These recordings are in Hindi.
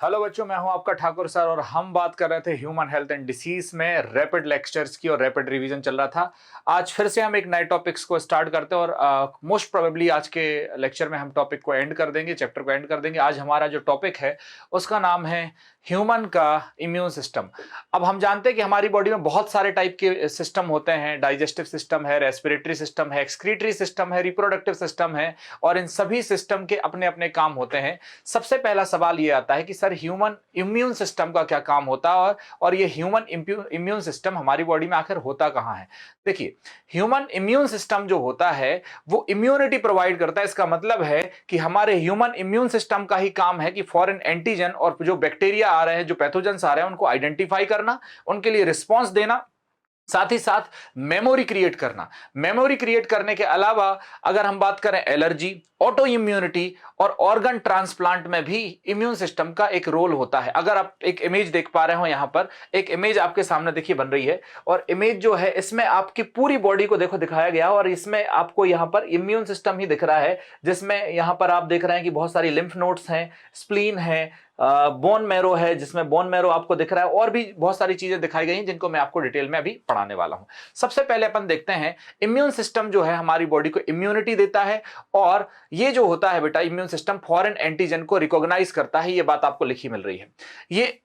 हेलो बच्चों, मैं हूं आपका ठाकुर सर और हम बात कर रहे थे ह्यूमन हेल्थ एंड डिसीज में रैपिड लेक्चर्स की और रैपिड रिवीजन चल रहा था। आज फिर से हम एक नए टॉपिक्स को स्टार्ट करते हैं और मोस्ट प्रोबेबली आज के लेक्चर में हम टॉपिक को एंड कर देंगे, चैप्टर को एंड कर देंगे। आज हमारा जो टॉपिक है उसका नाम है ह्यूमन का इम्यून सिस्टम। अब हम जानते हैं कि हमारी बॉडी में बहुत सारे टाइप के सिस्टम होते हैं। डाइजेस्टिव सिस्टम है, रेस्पिरेटरी सिस्टम है, एक्सक्रीटरी सिस्टम है, रिप्रोडक्टिव सिस्टम है और इन सभी सिस्टम के अपने अपने काम होते हैं। सबसे पहला सवाल ये आता है कि सर ह्यूमन इम्यून सिस्टम का क्या काम होता है और ये ह्यूमन इम्यून सिस्टम हमारी बॉडी में आखिर होता कहाँ है। देखिए, ह्यूमन इम्यून सिस्टम जो होता है वो इम्यूनिटी प्रोवाइड करता है। इसका मतलब है कि हमारे ह्यूमन इम्यून सिस्टम का ही काम है कि फॉरेन एंटीजन और जो बैक्टीरिया आ रहे हैं, जो पैथोजेंस आ रहे हैं, उनको आइडेंटिफाई करना, उनके लिए रिस्पॉन्स देना, साथ ही साथ मेमोरी क्रिएट करना। मेमोरी क्रिएट करने के अलावा अगर हम बात करें एलर्जी, ऑटो इम्यूनिटी और ऑर्गन ट्रांसप्लांट में भी इम्यून सिस्टम का एक रोल होता है। अगर आप एक इमेज देख पा रहे हो, यहां पर एक इमेज आपके सामने देखिए बन रही है और इमेज जो है इसमें आपकी पूरी बॉडी को देखो दिखाया गया और इसमें आपको यहां पर इम्यून सिस्टम ही दिख रहा है, जिसमें यहां पर आप देख रहे हैं कि बहुत सारी लिम्फ नोड्स हैं, स्प्लीन है, बोन मैरो है, जिसमें बोन मैरो आपको दिख रहा है और भी बहुत सारी चीजें दिखाई गई हैं जिनको मैं आपको डिटेल में अभी पढ़ाने वाला हूं। सबसे पहले अपन देखते हैं इम्यून सिस्टम जो है हमारी बॉडी को इम्यूनिटी देता है और ये जो होता है बेटा इम्यून सिस्टम फॉरेन एंटीजन को रिकॉग्नाइज करता है। ये बात आपको लिखी मिल रही है। ये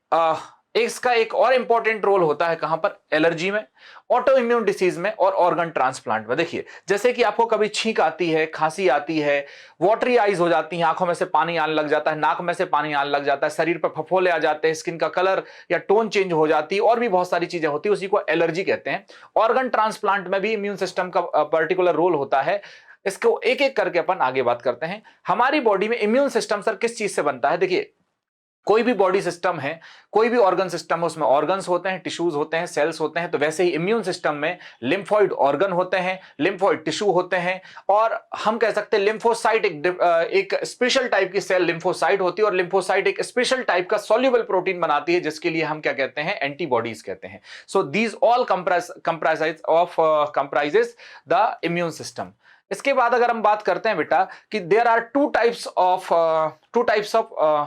इसका एक और इंपॉर्टेंट रोल होता है कहां पर, एलर्जी में, ऑटो इम्यून डिसीज में और ऑर्गन ट्रांसप्लांट में। देखिए, जैसे कि आपको कभी छींक आती है, खांसी आती है, वाटरी आईज हो जाती हैं, आंखों में से पानी आने लग जाता है, नाक में से पानी आने लग जाता है, शरीर पर फफोले आ जाते हैं, स्किन का कलर या टोन चेंज हो जाती है और भी बहुत सारी चीजें होती है, उसी को एलर्जी कहते हैं। ऑर्गन ट्रांसप्लांट में भी इम्यून सिस्टम का पर्टिकुलर रोल होता है। इसको एक एक करके अपन आगे बात करते हैं। हमारी बॉडी में इम्यून सिस्टम सर किस चीज से बनता है? देखिए, कोई भी बॉडी सिस्टम है, कोई भी ऑर्गन सिस्टम है, उसमें ऑर्गन्स होते हैं, टिश्यूज होते हैं, सेल्स होते हैं। तो वैसे ही इम्यून सिस्टम में लिम्फोइड ऑर्गन होते हैं, लिम्फोइड टिश्यू होते हैं और हम कह सकते हैं लिम्फोसाइट एक स्पेशल टाइप की सेल लिम्फोसाइट होती है और लिम्फोसाइट एक स्पेशल टाइप का सॉल्युबल प्रोटीन बनाती है जिसके लिए हम क्या कहते हैं, एंटीबॉडीज कहते हैं। So these all comprises the immune system. इसके बाद अगर हम बात करते हैं बेटा कि there are two types of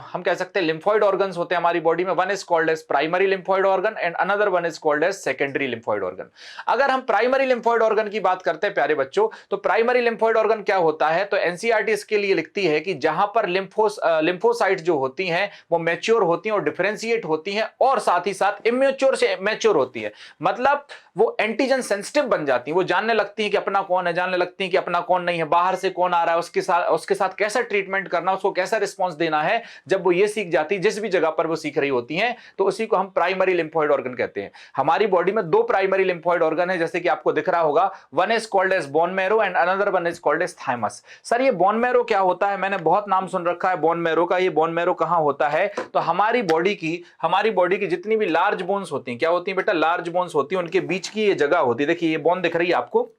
हम कह सकते हैं लिम्फॉइड ऑर्गन्स होते हैं हमारी बॉडी में। One is called as primary lymphoid organ and another one is called as secondary lymphoid organ. अगर हम प्राइमरी लिम्फॉइड ऑर्गन की बात करते हैं प्यारे बच्चों, तो प्राइमरी लिम्फॉइड ऑर्गन क्या होता है, तो एनसीईआरटी इसके लिए लिखती है कि जहां पर लिम्फोसाइट जो होती हैं वो मैच्योर होती हैं और डिफरेंशिएट होती हैं और साथ ही साथ इमेच्योर से मैच्योर होती है। मतलब वो एंटीजन सेंसिटिव बन जाती है, वो जानने लगती है कि अपना कौन है, जानने लगती है कि अपना कौन नहीं है, बाहर से कौन आ रहा है, उसके साथ कैसा ट्रीटमेंट करना, उसको कैसा रिस्पॉन्स देना है। जब वो ये सीख जाती है, जिस भी जगह पर वो सीख रही होती हैं, तो उसी को हम प्राइमरी लिम्फॉइड ऑर्गन कहते हैं। हमारी बॉडी में दो प्राइमरी लिम्फॉइड ऑर्गन है, जैसे कि आपको दिख रहा होगा, one is called as bone marrow and another one is called as thymus. Sir ये बोन मैरो क्या होता है? मैंने बहुत नाम सुन रखा है बोन मैरो का। ये बोन मैरो कहां होता है? तो हमारी बॉडी की जितनी भी लार्ज बोन्स होती हैं, क्या होती हैं बेटा, लार्ज बोन्स होती हैं, उनके बीच की ये जगह होती है। देखिए ये बोन दिख रही है आपको,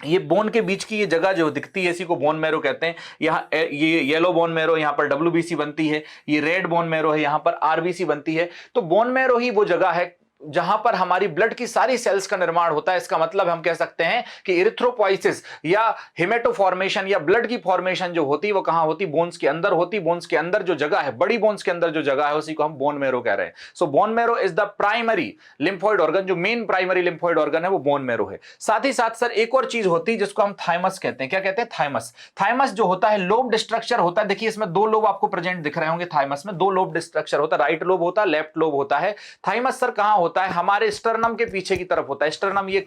ये बोन के बीच की ये जगह जो दिखती है इसी को बोन मैरो कहते हैं। यहाँ ये येलो बोन मैरो, यहाँ पर डब्ल्यूबीसी बनती है, ये रेड बोन मैरो है, यहाँ पर आरबीसी बनती है। तो बोन मैरो ही वो जगह है जहां पर हमारी ब्लड की सारी सेल्स का निर्माण होता है। इसका मतलब हम कह सकते हैं कि इरिथ्रोपोइसिस या हिमेटोफॉर्मेशन या ब्लड की फॉर्मेशन जो होती है वो कहां होती, बोन्स के अंदर होती। बोन्स के अंदर जो जगह है, बड़ी बोन्स के अंदर जो जगह है, उसी को हम बोन मैरो कह रहे हैं। So bone marrow is the primary lymphoid organ. जो मेन प्राइमरी लिम्फॉइड ऑर्गन है वो बोन मैरो है। साथ ही साथ सर एक और चीज होती है जिसको हम थाइमस कहते हैं। क्या कहते हैं? थाइमस। थाइमस जो होता है लोब स्ट्रक्चर होता है। देखिए इसमें दो लोब आपको प्रेजेंट दिख रहे होंगे। थाइमस में दो लोब स्ट्रक्चर होता है, राइट लोब होता है, लेफ्ट लोब होता है। थाइमस सर कहां होता है? हमारे स्टर्नम के पीछे की तरफ होता है। स्टर्नम ये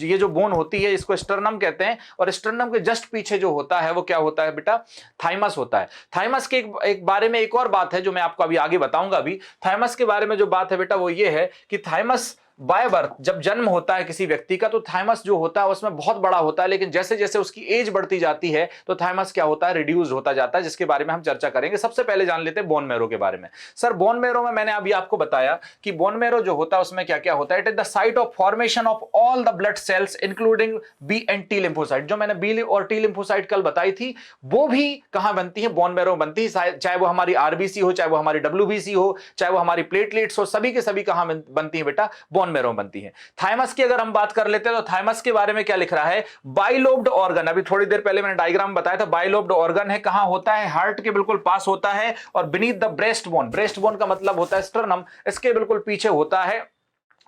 ये जो बोन होती है इसको स्टर्नम कहते हैं और स्टर्नम के जस्ट पीछे जो होता है वो क्या होता है बेटा? थाइमस होता है। थाइमस के एक बारे में एक और बात है जो मैं आपको अभी आगे बताऊंगा। अभी थाइमस के बारे में जो बात है बेटा वो ये है कि थाइमस बाय बर्थ, जब जन्म होता है किसी व्यक्ति का, तो थाइमस जो होता है उसमें बहुत बड़ा होता है, लेकिन जैसे जैसे उसकी एज बढ़ती जाती है तो थाइमस क्या होता है, रिड्यूस होता जाता है, जिसके बारे में हम चर्चा करेंगे। सबसे पहले जान लेते हैं बोन मैरो के बारे में। सर बोन मैरो में मैंने अभी आपको बताया कि बोन मैरो जो होता है उसमें क्या क्या होता है। It is the site of formation of all the blood cells including B and T lymphocyte. जो मैंने बी और टी लिम्फोसाइट कल बताई थी वो भी कहां बनती है? बोन मैरो बनती है। चाहे वो हमारी आरबीसी हो, चाहे वो हमारी डब्ल्यूबीसी हो, चाहे वो हमारी प्लेटलेट्स हो, सभी के सभी कहां बनती है बेटा? बोन मैरो में बनती है। थाइमस की अगर हम बात कर लेते हैं तो थाइमस के बारे में क्या लिख रहा है, बाइलोब्ड ऑर्गन, अभी थोड़ी देर पहले मैंने डायग्राम बताया था, बाइलोब्ड ऑर्गन है, कहां होता है, हार्ट के बिल्कुल पास होता है और beneath the breast bone, breast bone का मतलब होता है स्टर्नम, इसके बिल्कुल पीछे होता है,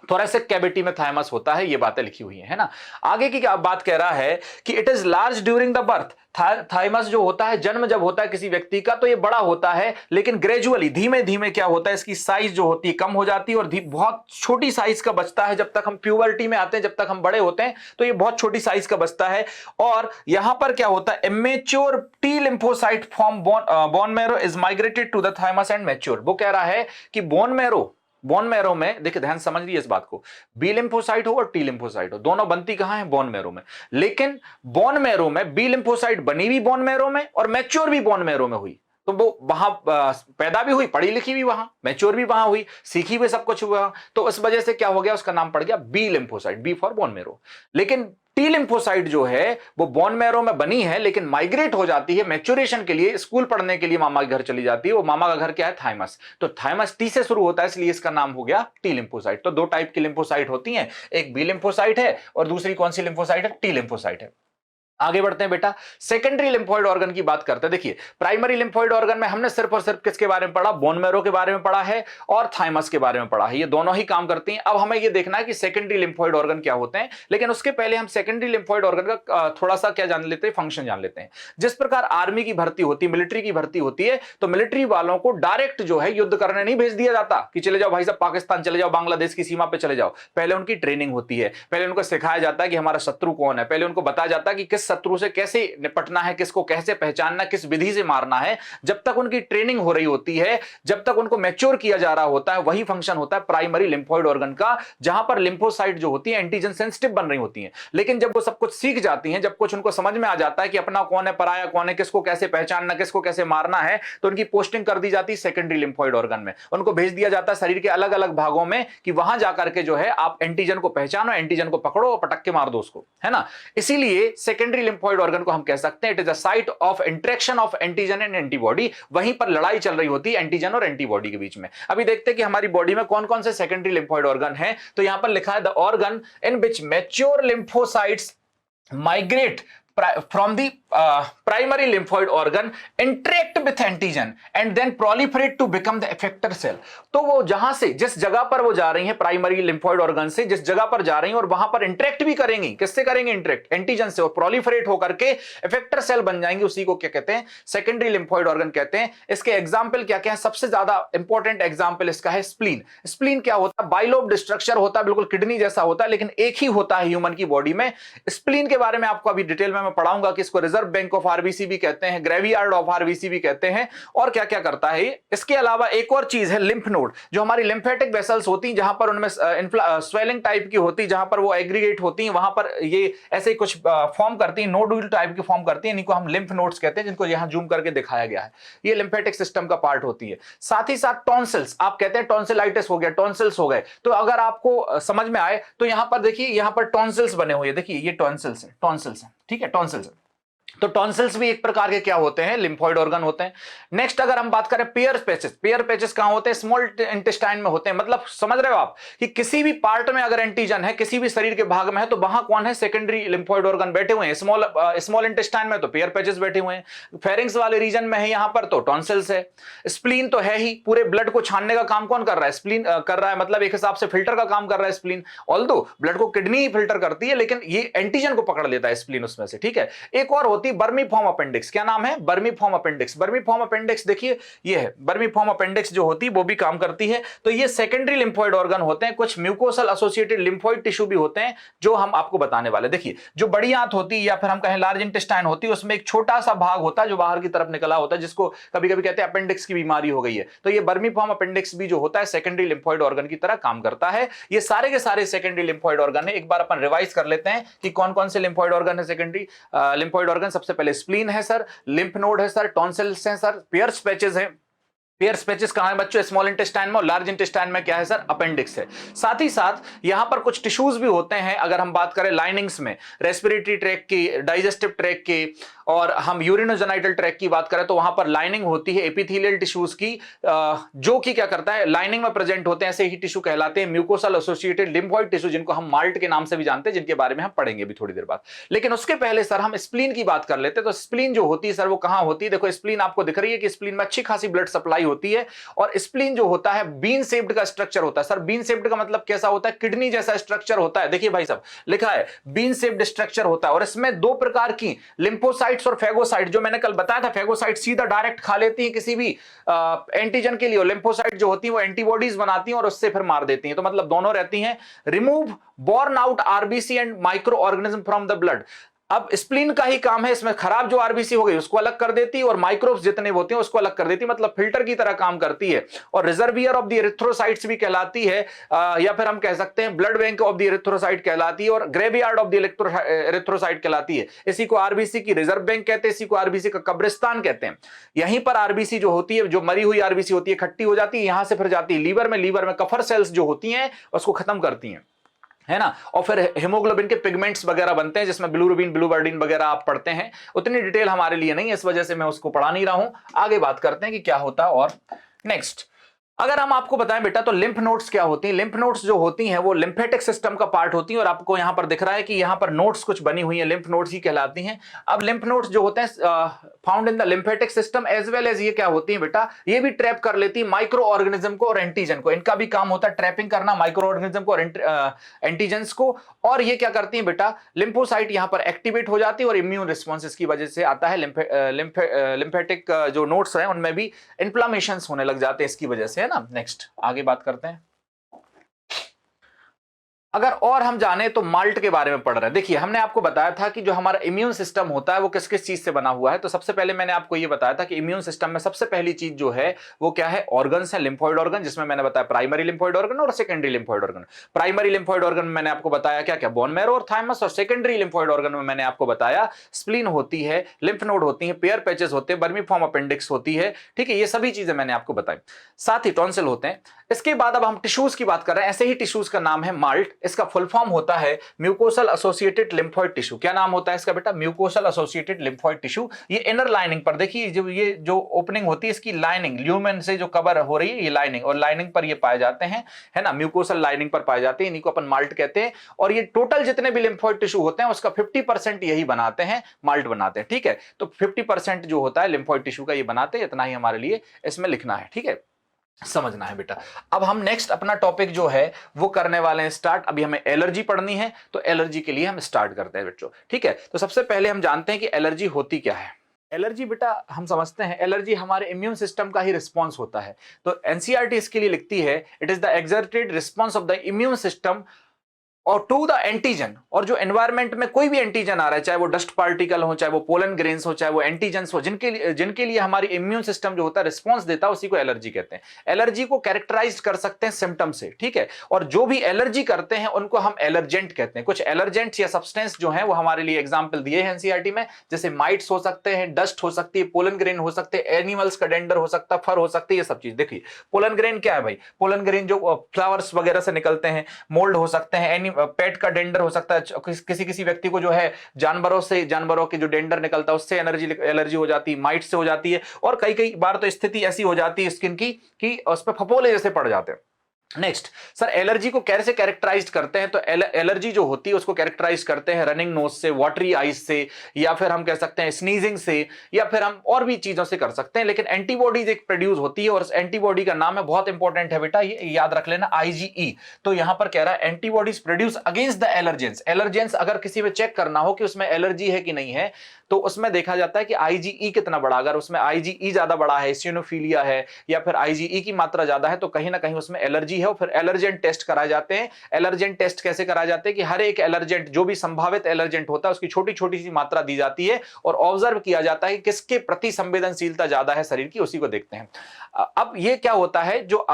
थोरेसिक कैविटी में थाइमस होता है, ये बातें लिखी हुई है ना। आगे की क्या बात कह रहा है कि it is large during the birth, thymus जो होता है जन्म जब होता है किसी व्यक्ति का तो ये बड़ा होता है, लेकिन ग्रेजुअली धीमे धीमे क्या होता है, इसकी साइज जो होती है कम हो जाती है और बहुत छोटी साइज का बचता है, जब तक हम प्यूबर्टी में आते हैं, जब तक हम बड़े होते हैं तो ये बहुत छोटी साइज का बचता है। और यहां पर क्या होता है, immature T lymphocyte from bone marrow is migrated to the thymus and mature. वो कह रहा है कि बोन मैरो में, देखिए ध्यान समझ लीजिए इस बात को, बी लिम्फोसाइट हो और टी लिम्फोसाइट हो, दोनों बनती कहां है, बोन मैरो में, लेकिन बोन मैरो में बी लिम्फोसाइट बनी भी बोन मैरो में और मैच्योर भी बोन मैरो में हुई, तो वो वहां पैदा भी हुई, पढ़ी लिखी भी वहां, मैच्योर भी वहां हुई, सीखी भी सब कुछ हुआ, तो इस वजह से क्या हो गया, उसका नाम पड़ गया B lymphocyte, B for bone marrow. लेकिन टी लिम्फोसाइट जो है वो बोन मैरो में बनी है, लेकिन माइग्रेट हो जाती है मैच्योरेशन के लिए, स्कूल पढ़ने के लिए मामा के घर चली जाती है, वो मामा का घर क्या है, थाइमस, तो थाइमस टी से शुरू होता है, इसलिए इसका नाम हो गया टी लिम्फोसाइट। तो दो टाइप की लिम्फोसाइट होती हैं, एक बी लिम्फोसाइट है और दूसरी कौन सी लिम्फोसाइट है, टी लिम्फोसाइट है। आगे बढ़ते हैं बेटा, सेकेंडरी लिम्फोइड ऑर्गन की बात करते हैं। देखिए प्राइमरी लिम्फोइड ऑर्गन में हमने सिर्फ और सिर्फ किसके बारे में पढ़ा, बोन मैरो के बारे में पढ़ा है और थाइमस के बारे में पढ़ा है, ये दोनों ही काम करती हैं। अब हमें ये देखना है कि सेकेंडरी लिम्फोइड ऑर्गन क्या होते हैं, लेकिन उसके पहले हम सेकेंडरी लिम्फोइड ऑर्गन का थोड़ा सा क्या जान लेते हैं, फंक्शन जान लेते हैं। जिस प्रकार आर्मी की भर्ती होती है, मिलिट्री की भर्ती होती है, तो मिलिट्री वालों को डायरेक्ट जो है युद्ध करने नहीं भेज दिया जाता कि चले जाओ भाई साहब पाकिस्तान चले जाओ, बांग्लादेश की सीमा पे चले जाओ, पहले उनकी ट्रेनिंग होती है, पहले उनको सिखाया जाता है कि हमारा शत्रु कौन है, पहले उनको बताया जाता है कि किस शत्रु से कैसे निपटना है, किसको कैसे पहचानना, किस विधि से मारना है। जब तक उनकी ट्रेनिंग हो रही होती है, जब तक उनको मैच्योर किया जा रहा होता है, वही फंक्शन होता है प्राइमरी लिम्फोइड ऑर्गन का, जहां पर लिम्फोसाइट जो होती है एंटीजन सेंसिटिव बन रही होती हैं। लेकिन जब वो सब कुछ सीख जाती हैं, जब कुछ उनको समझ में आ जाता है कि अपना कौन है, पराया कौन है, किसको कैसे पहचानना, किसको कैसे मारना है, तो उनकी पोस्टिंग कर दी जाती है सेकेंडरी लिम्फोइड ऑर्गन में। उनको भेज दिया जाता है शरीर के अलग अलग भागों में कि वहां जाकर के जो है आप एंटीजन को पहचानो, एंटीजन को पकड़ो और पटक के मार दो उसको, है ना। इसीलिए सेकेंडरी लिम्फोइड ऑर्गन को हम कह सकते हैं it is a site of interaction of antigen and antibody, वहीं पर लड़ाई चल रही होती है एंटीजन और एंटीबॉडी के बीच में। अभी देखते हैं कि हमारी बॉडी में कौन कौन से सेकेंडरी लिम्फोइड ऑर्गन हैं, तो यहां पर लिखा है the organ in which mature lymphocytes migrate from the primary lymphoid organ interact with antigen and then proliferate to become the effector cell। तो वो जहां से जिस जगह पर वो जा रही हैं प्राइमरी लिम्फोइड ऑर्गन से जिस जगह पर जा रही हैं और वहां पर इंटरेक्ट भी करेंगी, किससे करेंगे, इंटरेक्ट एंटीजन से, और प्रोलिफरेट होकर के इफेक्टर सेल बन जाएंगे, उसी को क्या कहते हैं, सेकेंडरी लिम्फोइड ऑर्गन कहते हैं। इसके एग्जाम्पल क्या क्या है, सबसे ज्यादा इंपॉर्टेंट एग्जाम्पल इसका है स्प्लीन। स्प्लीन क्या होता है, बाइलोब्ड स्ट्रक्चर होता है, बिल्कुल किडनी जैसा होता है, लेकिन एक ही होता है ह्यूमन की बॉडी में। स्प्लीन के बारे में आपको अभी डिटेल में मैं पढ़ाऊंगा कि इसको रिजर्व बैंक ऑफ आरबीसी भी कहते हैं, ग्रेवयार्ड ऑफ आरबीसी भी कहते हैं, और क्या क्या करता है ये। इसके अलावा एक और चीज है लिम्फ नोड, जो हमारी लिम्फेटिक वेसल्स होती हैं, जहां पर उनमें स्वेलिंग टाइप की होती है, जहां पर वो एग्रीगेट होती हैं, वहां पर ये ऐसे ही कुछ फॉर्म करती हैं, नोडुल टाइप की फॉर्म करती हैं, इनको हम लिम्फ नोड्स कहते हैं, जिनको यहां जूम करके दिखाया गया है। ये लिम्फेटिक सिस्टम का पार्ट होती है। साथ ही साथ टॉन्सिल्स, आप कहते हैं टॉन्सिलाइटिस हो गया, टॉन्सिल्स हो गए, तो अगर आपको समझ में आए तो यहां पर देखिए, यहां पर टॉन्सिल्स बने हुए, देखिए ये टॉन्सिल्स है, टॉन्सिल्स है, ठीक है, टॉन्सिल्स है। तो टॉन्सिल्स भी एक प्रकार के क्या होते हैं, लिम्फोइड ऑर्गन होते हैं। नेक्स्ट अगर हम बात करें पेयर पैचेस, पेयर पैचेस कहां होते हैं, स्मॉल इंटेस्टाइन में होते हैं। मतलब समझ रहे हो आप कि किसी भी पार्ट में अगर एंटीजन है, किसी भी शरीर के भाग में है, तो वहां कौन है, सेकेंडरी लिम्फोइड ऑर्गन बैठे हुए हैं। स्मॉल इंटेस्टाइन में तो पेयर पैचेस बैठे हुए हैं, फेरिंग्स वाले रीजन में है यहां पर तो टॉन्सिल्स है। स्प्लीन तो है ही, पूरे ब्लड को छानने का काम कौन कर रहा है, स्प्लीन कर रहा है, मतलब एक हिसाब से फिल्टर का काम कर रहा है स्प्लीन। ऑल्दो ब्लड को किडनी ही फिल्टर करती है, लेकिन ये एंटीजन को पकड़ लेता है स्प्लीन उसमें से, ठीक है। एक और होती है बर्मीफॉर्म अपेंडिक्स, क्या नाम है, बर्मीफॉर्म अपेंडिक्स। बर्मीफॉर्म अपेंडिक्स देखिए ये है, बर्मीफॉर्म अपेंडिक्स जो होती है वो भी काम करती है। तो ये सेकेंडरी लिम्फोइड ऑर्गन होते हैं। कुछ म्यूकोसल एसोसिएटेड लिम्फोइड टिश्यू भी होते हैं जो हम आपको बताने वाले। देखिए जो बड़ी आंत होती है या फिर हम कहें लार्ज इंटेस्टाइन होती है, उसमें एक छोटा सा भाग होता है जो बाहर की तरफ निकला होता है, जिसको कभी कभी कहते हैं अपेंडिक्स की बीमारी हो गई है। तो ये बर्मीफॉर्म अपेंडिक्स भी जो होता है सेकेंडरी लिम्फोइड ऑर्गन की तरह काम करता है। ये सारे के सारे सेकेंडरी लिम्फोइड ऑर्गन है। एक बार अपन रिवाइज कर लेते हैं कि कौन कौन से लिम्फोइड ऑर्गन है सेकेंडरी लिम्फोइड ऑर्गन। सबसे पहले स्प्लीन है सर, लिम्फ नोड है सर, टॉन्सिल्स हैं सर, पेयर्स पैचेस हैं, पेयर पैचेस कहां है बच्चों? स्मॉल इंटेस्टाइन में, और लार्ज इंटेस्टाइन में क्या है सर? अपेंडिक्स है। साथ ही साथ यहां पर कुछ टिश्यूज भी होते हैं, अगर हम बात करें लाइनिंग्स में, रेस्पिरेटरी ट्रैक की, डाइजेस्टिव ट्रैक की, और हम यूरिनोजेनाइटल ट्रैक की बात करें तो वहां पर लाइनिंग होती है एपिथेलियल टिश्यूज की, जो कि क्या करता है, लाइनिंग में प्रेजेंट होते हैं, ऐसे ही टिश्यू कहलाते हैं म्यूकोसल एसोसिएटेड लिम्फोइड टिश्यू, जिनको हम माल्ट के नाम से भी जानते हैं, जिनके बारे में हम पढ़ेंगे भी थोड़ी देर बाद। लेकिन उसके पहले सर हम स्प्लीन की बात कर लेते हैं। तो स्प्लीन जो होती है सर वो कहां होती है? देखो स्प्लीन आपको दिख रही है कि स्प्लीन में अच्छी खासी ब्लड सप्लाई होती है, और स्प्लीन जो होता है बीन शेप्ड का स्ट्रक्चर होता है। सर बीन शेप्ड का मतलब कैसा होता है? किडनी जैसा स्ट्रक्चर होता है। देखिए भाई साहब लिखा है बीन शेप्ड स्ट्रक्चर होता है, और इसमें दो प्रकार की लिम्फोसाइट्स और फेगोसाइट, जो मैंने कल बताया था, फेगोसाइट सीधा डायरेक्ट खा लेती है किसी भी एंटीजन के लिए, और लिम्फोसाइट जो होती है वो एंटीबॉडीज बनाती हैं और उससे फिर मार देती हैं। तो मतलब दोनों रहती हैं। Remove born out RBC and micro organism from the blood. अब स्प्लीन का ही काम है, इसमें खराब जो आरबीसी हो गई उसको अलग कर देती है, और माइक्रोब्स जितने होते हैं उसको अलग कर देती है, मतलब फिल्टर की तरह काम करती है। और रिजर्वियर ऑफ द एरिथ्रोसाइट्स भी कहलाती है, या फिर हम कह सकते हैं blood bank of the erythrocyte कहलाती है, और ग्रेवयार्ड ऑफ द एरिथ्रोसाइट कहलाती है। इसी को आरबीसी की रिजर्व बैंक कहते हैं, इसी को आरबीसी का कब्रिस्तान कहते हैं। यहीं पर आरबीसी जो होती है, जो मरी हुई आरबीसी होती है, खट्टी हो जाती है, यहां से फिर जाती है लीवर में, लीवर में कफर सेल्स जो होती हैं उसको खत्म करती हैं, है ना। और फिर हीमोग्लोबिन के पिगमेंट्स वगैरह बनते हैं, जिसमें बिलुरुबिन, बिलुवर्डिन वगैरह आप पढ़ते हैं। उतनी डिटेल हमारे लिए नहीं है, इस वजह से मैं उसको पढ़ा नहीं रहा हूं। आगे बात करते हैं कि क्या होता है। और नेक्स्ट अगर हम आपको बताएं बेटा, तो लिम्फ नोड्स क्या होती हैं? लिम्फ नोड्स जो होती हैं वो लिम्फेटिक सिस्टम का पार्ट होती हैं, और आपको यहां पर दिख रहा है कि यहां पर नोड्स कुछ बनी हुई हैं, लिम्फ नोड्स ही कहलाती हैं। अब लिम्फ नोड्स जो होते हैं found in the lymphatic system as well as, ये क्या होती हैं बेटा? ये भी ट्रैप कर लेती है माइक्रो ऑर्गेनिज्म को और एंटीजन को। इनका भी काम होता है ट्रैपिंग करना माइक्रो ऑर्गेनिज्म को और एंटीजेंस को। और ये क्या करती हैं बेटा? लिम्फोसाइट यहां पर एक्टिवेट हो जाती है, और इम्यून रिस्पॉन्स की वजह से आता है। लिम्फेटिक जो नोड्स हैं उनमें भी इन्फ्लामेशन होने लग जाते हैं इसकी वजह से, है ना। नेक्स्ट आगे बात करते हैं। अगर और हम जाने तो माल्ट के बारे में पढ़ रहे हैं। देखिए हमने आपको बताया था कि जो हमारा इम्यून सिस्टम होता है वो किस किस चीज से बना हुआ है। तो सबसे पहले मैंने आपको ये बताया था कि इम्यून सिस्टम में सबसे पहली चीज जो है वो क्या है? ऑर्गन्स है, लिम्फोइड ऑर्गन, जिसमें मैंने बताया प्राइमरी लिम्फोइड ऑर्गन और secondary lymphoid organ. Primary lymphoid organ में मैंने आपको बताया क्या क्या? बोन मैरो और थाइमस। और सेकेंडरी लिम्फोइड ऑर्गन में मैंने आपको बताया स्प्लीन होती है, लिम्फ नोड होती है, पेयर पैचेस होते हैं, बर्मीफॉर्म अपेंडिक्स होती है, ठीक है। ये सभी चीजें मैंने आपको बताई। साथ ही टॉन्सिल होते हैं। इसके बाद अब हम टिश्यूज की बात कर रहे हैं। ऐसे ही टिश्यूज का नाम है माल्ट। इसका फुल फॉर्म होता है म्यूकोसल एसोसिएटेड लिम्फोइड टिश्यू। क्या नाम होता है इसका बेटा? Mucosal associated lymphoid tissue. ये इनर लाइनिंग पर देखिए, जो ये जो ओपनिंग होती है इसकी लाइनिंग, ल्यूमेन से जो कवर हो रही है ये लाइनिंग, और लाइनिंग पर ये पाए जाते हैं, है ना। म्यूकोसल लाइनिंग पर पाए जाते हैं, इन्हीं को अपन माल्ट कहते हैं। और ये टोटल जितने भी लिम्फोइड टिश्यू होते हैं उसका 50% यही बनाते हैं, माल्ट बनाते हैं, ठीक है। तो 50% जो होता है लिम्फोइड टिश्यू का ये बनाते हैं, इतना ही हमारे लिए इसमें लिखना है, ठीक है, समझना है बेटा। अब हम नेक्स्ट अपना टॉपिक जो है वो करने वाले हैं स्टार्ट। अभी हमें एलर्जी पढ़नी है, तो एलर्जी के लिए हम स्टार्ट करते हैं बच्चों, ठीक है। तो सबसे पहले हम जानते हैं कि एलर्जी होती क्या है। एलर्जी बेटा हम समझते हैं, एलर्जी हमारे इम्यून सिस्टम का ही रिस्पॉन्स होता है। तो एनसीईआरटी इसके लिए लिखती है, it is the exerted response of the immune system और टू द एंटीजन। और जो एनवायरमेंट में कोई भी एंटीजन आ रहा है, चाहे वो डस्ट पार्टिकल हो, चाहे वो पोलन ग्रेन्स हो, चाहे वो एंटीजन्स हो, जिनके लिए हमारी इम्यून सिस्टम जो होता है रिस्पॉन्स देता है, उसी को एलर्जी कहते हैं। एलर्जी को कैरेक्टराइज कर सकते हैं सिम्टम से, ठीक है। और जो भी एलर्जी करते हैं उनको हम एलर्जेंट कहते हैं। कुछ एलर्जेंट्स या सब्सटेंस जो है वो हमारे लिए एग्जाम्पल दिए हैं एनसीईआरटी में, जैसे माइट्स हो सकते हैं, डस्ट हो सकती है, पोलन ग्रेन हो सकते हैं, एनिमल्स का डेंडर हो सकता है, फर हो सकती है, ये सब चीज। देखिए पोलन ग्रेन क्या है भाई? पोलन ग्रेन जो फ्लावर्स वगैरह से निकलते हैं, मोल्ड हो सकते हैं, पेट का डेंडर हो सकता है, किसी किसी व्यक्ति को जो है जानवरों के जो डेंडर निकलता है उससे एलर्जी हो जाती है, माइट से हो जाती है। और कई कई बार तो स्थिति ऐसी हो जाती है स्किन की कि उस पर फफोले जैसे पड़ जाते हैं। नेक्स्ट सर, एलर्जी को कैसे कैरेक्टराइज करते हैं? तो एलर्जी जो होती है उसको कैरेक्टराइज करते हैं रनिंग नोज से, वाटरी आईज से, या फिर हम कह सकते हैं स्नीजिंग से, या फिर हम और भी चीजों से कर सकते हैं। लेकिन एंटीबॉडीज एक प्रोड्यूस होती है, और उस एंटीबॉडी का नाम है, बहुत इंपॉर्टेंट है बेटा, ये याद रख लेना, IgE। तो यहां पर कह रहा है antibodies produce against the allergens. Allergens अगर किसी में चेक करना हो कि उसमें एलर्जी है कि नहीं है, तो उसमें देखा जाता है कि IgE कितना बड़ा। अगर उसमें IgE ज्यादा बड़ा है, एसिनोफिलिया है, या फिर IgE की मात्रा ज्यादा है, तो कहीं ना कहीं उसमें एलर्जी है। और फिर एलर्जेंट टेस्ट कराए जाते हैं। एलर्जेंट टेस्ट कैसे कराए जाते हैं कि हर एक एलर्जेंट, जो भी संभावित एलर्जेंट होता है, उसकी छोटी छोटी सी मात्रा दी जाती है, और ऑब्जर्व किया जाता है कि किसके प्रति संवेदनशीलता ज्यादा है शरीर की, उसी को देखते हैं। अब ये क्या होता है, जो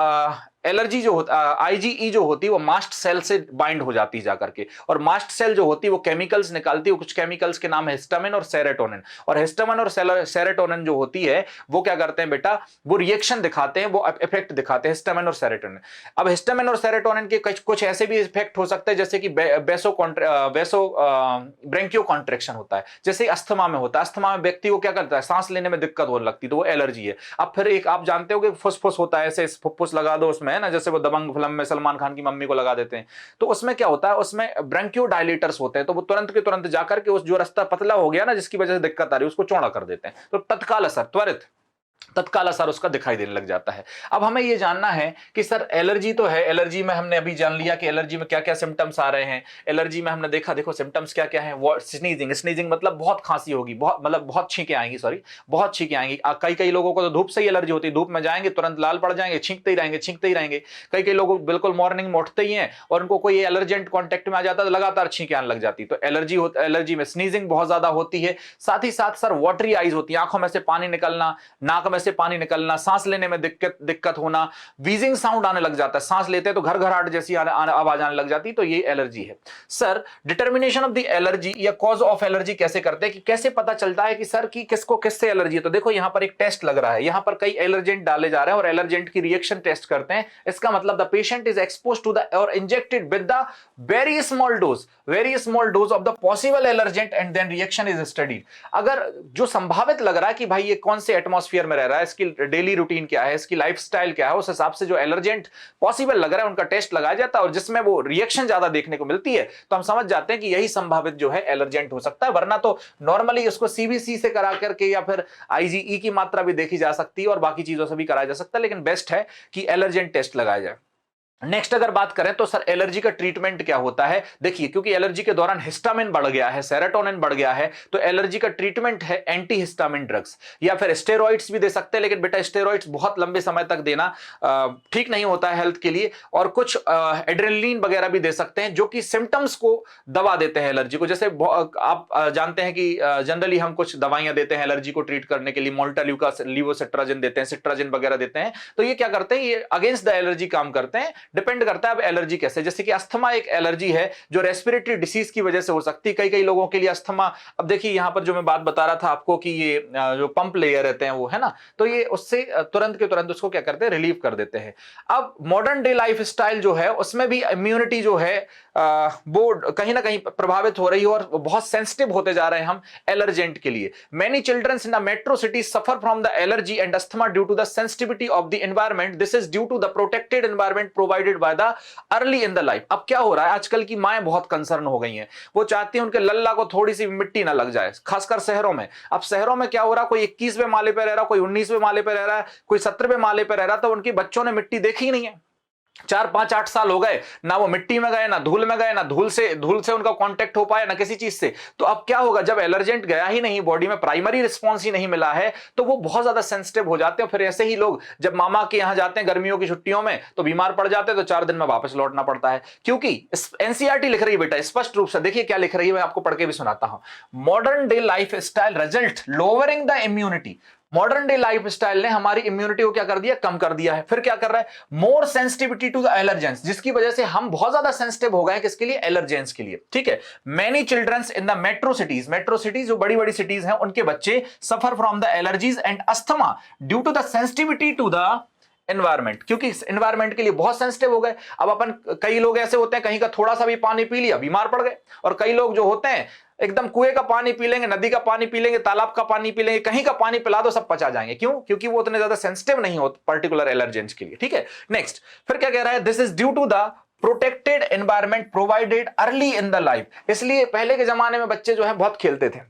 एलर्जी जो होता आईजीई जो होती है वो मास्ट सेल से बाइंड हो जाती है जाकर के, और मास्ट सेल जो होती है वो केमिकल्स निकालती है, कुछ केमिकल्स के नाम है हिस्टामिन और सेरोटोनिन, और हिस्टामिन और सेरोटोनिन जो होती है वो क्या करते हैं बेटा, वो रिएक्शन दिखाते हैं, वो इफेक्ट दिखाते हैं हिस्टामिन और सेरोटोनिन। अब हिस्टामिन और सेरोटोनिन के कुछ ऐसे भी इफेक्ट हो सकते हैं जैसे कि ब्रेंकियो कॉन्ट्रेक्शन होता है, जैसे अस्थमा में होता है, अस्थमा में व्यक्ति को क्या करता है, सांस लेने में दिक्कत होने लगती है, तो वो एलर्जी है। अब फिर एक आप जानते हो कि फुसफुस होता है, ऐसे फुसफुस लगा दो उसमें, है ना, जैसे वो दबंग फिल्म में सलमान खान की मम्मी को लगा देते हैं, तो उसमें क्या होता है, उसमें ब्रेंकियो डायलेटर्स होते हैं, तो वो तुरंत के तुरंत जाकर के उस जो रास्ता पतला हो गया ना जिसकी वजह से दिक्कत आ रही है उसको चौड़ा कर देते हैं, तो तत्काल असर, त्वरित तत्काल असर उसका दिखाई देने लग जाता है। अब हमें यह जानना है कि सर एलर्जी तो है, एलर्जी में हमने अभी जान लिया कि एलर्जी में क्या क्या सिम्टम्स आ रहे हैं, एलर्जी में हमने देखा, देखो सिम्टम्स क्या क्या है, वो स्नीजिंग, स्नीजिंग मतलब बहुत खांसी होगी, बहुत मतलब बहुत छींकें आएंगी, सॉरी बहुत छींकें आएंगी। कई कई लोगों को तो धूप से ही एलर्जी होती है, धूप में जाएंगे तुरंत लाल पड़ जाएंगे, छींकते ही रहेंगे, छींकते ही रहेंगे। कई कई लोग बिल्कुल मॉर्निंग में उठते ही हैं और उनको कोई एलर्जेंट कॉन्टेक्ट में आ जाता है तो लगातार छींकें आने लग जाती, तो एलर्जी में स्नीजिंग बहुत ज्यादा होती है। साथ ही साथ सर वाटरी आईज होती है, आंखों में से पानी निकलना, नाक में से पानी निकलना, सांस लेने में दिक्कत होना, वीजिंग साउंड आने लग जाता है, सांस लेते हैं तो घरघराहट जैसी आवाज आने लग जाती, तो ये एलर्जी है। Sir determination of the allergy या कॉज ऑफ एलर्जी कैसे करते हैं, कि कैसे पता चलता है कि सर की किसको किससे एलर्जी है, तो देखो यहां पर एक टेस्ट लग रहा है, यहां पर कई एलर्जेंट डाले जा रहे हैं और एलर्जेंट की रिएक्शन टेस्ट करते हैं। इसका मतलब the patient is exposed to the और injected with the very small dose of the possible allergen and then reaction is studied. अगर जो संभावित लग रहा है कि भाई ये कौन से एटमॉस्फेयर में रह रहा है, इसकी डेली रूटीन क्या है, इसकी लाइफस्टाइल क्या है, उस हिसाब से जो एलर्जेंट पॉसिबल लग रहा है उनका टेस्ट लगाया जाता है, और जिसमें वो रिएक्शन ज्यादा देखने को मिलती है तो हम समझ जाते हैं कि यही संभावित जो है एलर्जेंट हो सकता है। वरना तो नॉर्मली उसको सीबीसी से करा करके या फिर आईजीई की मात्रा भी देखी जा सकती है और बाकी चीजों से भी कराया जा सकता है, लेकिन बेस्ट है कि एलर्जेंट टेस्ट लगाया जाए। नेक्स्ट अगर बात करें तो सर एलर्जी का ट्रीटमेंट क्या होता है, देखिए क्योंकि एलर्जी के दौरान हिस्टामिन बढ़ गया है, सेरोटोनिन बढ़ गया है, तो एलर्जी का ट्रीटमेंट है एंटी हिस्टामिन ड्रग्स या फिर स्टेरॉइड्स भी दे सकते हैं, लेकिन बेटा स्टेरॉइड्स बहुत लंबे समय तक देना ठीक नहीं होता है हेल्थ के लिए, और कुछ एड्रेनलिन वगैरह भी दे सकते हैं जो कि सिम्टम्स को दबा देते हैं एलर्जी को। जैसे आप जानते हैं कि जनरली हम कुछ दवाइयां देते हैं एलर्जी को ट्रीट करने के लिए, मोल्टाल्यूका लिवोसिट्राजिन देते हैं, सिट्राजिन वगैरह देते हैं, तो ये क्या करते हैं, ये अगेंस्ट द एलर्जी काम करते हैं। डिपेंड करता है अब एलर्जी कैसे, जैसे कि अस्थमा एक एलर्जी है जो रेस्पिरेटरी डिसीज की वजह से हो सकती है, कई कई लोगों के लिए अस्थमा। अब देखिए यहां पर जो मैं बात बता रहा था आपको कि ये जो पंप लेयर रहते हैं वो, है ना, तो ये उससे तुरंत के तुरंत उसको क्या करते हैं, रिलीव कर देते हैं। अब मॉडर्न डे लाइफ स्टाइल जो है उसमें भी इम्यूनिटी जो है वो कहीं ना कहीं प्रभावित हो रही है और बहुत सेंसिटिव होते जा रहे हैं हम एलर्जेंट के लिए। Many childrens in the metro city suffer from the allergy and asthma due to the sensitivity of the environment, this is due to the protected environment provided by the early in the life. अब क्या हो रहा है, आजकल की माएं बहुत कंसर्न हो गई हैं, वो चाहती हैं उनके लल्ला को थोड़ी सी मिट्टी ना लग जाए, खासकर शहरों में। अब शहरों में क्या हो रहा है, कोई 21वें माले पे रह रहा, कोई 19वें माले पे रह रहा है, कोई 17वें माले पे रह रहा, तो उनके बच्चों ने मिट्टी देखी ही नहीं है। 4-5-8 साल हो गए ना वो मिट्टी में गए, ना धूल में गए, ना धूल से उनका कांटेक्ट हो पाया, ना किसी चीज से। तो अब क्या होगा, जब एलर्जेंट गया ही नहीं बॉडी में, प्राइमरी रिस्पॉन्स ही नहीं मिला है, तो वो बहुत ज्यादा सेंसिटिव हो जाते हैं। फिर ऐसे ही लोग जब मामा के यहां जाते हैं गर्मियों की छुट्टियों में तो बीमार पड़ जाते हैं, तो 4 दिन में वापस लौटना पड़ता है। क्योंकि एनसीईआरटी लिख रही है बेटा स्पष्ट रूप से, देखिए क्या लिख रही है, मैं आपको पढ़ के भी सुनाता हूं। Modern day life style result lowering the immunity. Modern day life style ने हमारी इम्यूनिटी को क्या कर दिया, कम कर दिया है। फिर क्या कर रहा है, मोर सेंसिटिविटी टू द एलर्जेंस, जिसकी वजह से हम बहुत ज्यादा सेंसिटिव हो गए हैं, किसके लिए, एलर्जेंस के लिए। ठीक है, many childrens in the metro cities जो बड़ी बड़ी सिटीज हैं उनके बच्चे suffer from the allergies and asthma due to the sensitivity to the environment, क्योंकि एनवायरमेंट के लिए बहुत सेंसिटिव हो गए। अब अपन कई लोग ऐसे होते हैं, कहीं का थोड़ा सा भी पानी पी लिया बीमार पड़ गए, और कई लोग जो होते हैं एकदम कुएं का पानी पी लेंगे, नदी का पानी पी लेंगे, तालाब का पानी पी लेंगे, कहीं का पानी पिला दो सब पचा जाएंगे। क्यों, क्योंकि वो उतने ज्यादा सेंसिटिव नहीं होते पर्टिकुलर एलर्जेंस के लिए। ठीक है, नेक्स्ट फिर क्या कह रहा है, this is due to the protected environment provided early in the life. इसलिए पहले के जमाने में बच्चे जो है बहुत खेलते थे,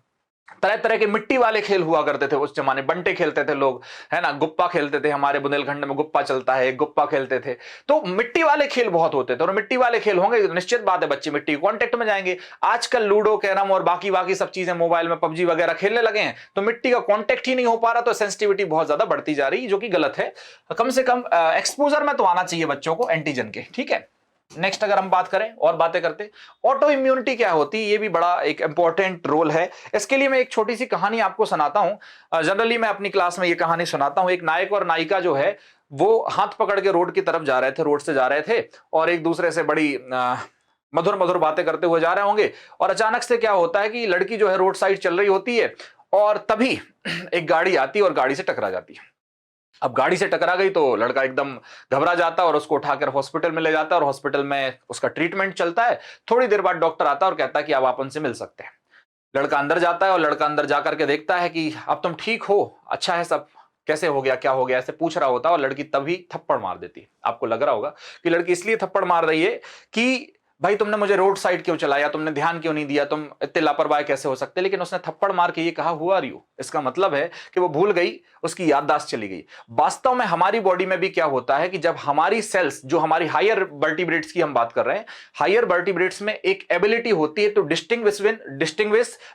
तरह तरह के मिट्टी वाले खेल हुआ करते थे उस जमाने, बंटे खेलते थे लोग, है ना, गुप्पा खेलते थे, हमारे बुंदेलखंड में गुप्पा चलता है, गुप्पा खेलते थे। तो मिट्टी वाले खेल बहुत होते थे, और मिट्टी वाले खेल होंगे निश्चित बात है बच्चे मिट्टी कांटेक्ट में जाएंगे। आजकल लूडो, कैरम और बाकी सब चीजें मोबाइल में पबजी वगैरह खेलने लगे हैं, तो मिट्टी का कांटेक्ट ही नहीं हो पा रहा, तो सेंसिटिविटी बहुत ज्यादा बढ़ती जा रही है, जो कि गलत है। कम से कम एक्सपोजर में तो आना चाहिए बच्चों को एंटीजन के। ठीक है, नेक्स्ट अगर हम बात करें और बातें करते, ऑटो इम्यूनिटी क्या होती है, ये भी बड़ा एक इंपॉर्टेंट रोल है। इसके लिए मैं एक छोटी सी कहानी आपको सुनाता हूं। जनरली मैं अपनी क्लास में ये कहानी सुनाता हूं। एक नायक और नायिका जो है वो हाथ पकड़ के रोड की तरफ जा रहे थे, रोड से जा रहे थे और एक दूसरे से बड़ी मधुर मधुर बातें करते हुए जा रहे होंगे और अचानक से क्या होता है कि लड़की जो है रोड साइड चल रही होती है और तभी एक गाड़ी आती है और गाड़ी से टकरा जाती है। अब गाड़ी से टकरा गई तो लड़का एकदम घबरा जाता है और उसको उठाकर हॉस्पिटल में ले जाता है और हॉस्पिटल में उसका ट्रीटमेंट चलता है। थोड़ी देर बाद डॉक्टर आता है और कहता है कि अब आप उनसे मिल सकते हैं। लड़का अंदर जाता है और लड़का अंदर जाकर के देखता है कि अब तुम ठीक हो, अच्छा है सब, कैसे हो गया, क्या हो गया, ऐसे पूछ रहा होता है और लड़की तभी थप्पड़ मार देती है। आपको लग रहा होगा कि लड़की इसलिए थप्पड़ मार रही है कि भाई तुमने मुझे रोड साइड क्यों चलाया, तुमने ध्यान क्यों नहीं दिया, तुम इतने लापरवाह कैसे हो सकते। लेकिन उसने थप्पड़ मार के ये कहा हुआ आर यू, इसका मतलब है कि वो भूल गई, उसकी याददाश्त चली गई। वास्तव में हमारी बॉडी में भी क्या होता है कि जब हमारी सेल्स, जो हमारी हायर वर्टिब्रेट्स की हम बात कर रहे हैं, हायर वर्टिब्रेट्स में एक एबिलिटी होती है तो distinguish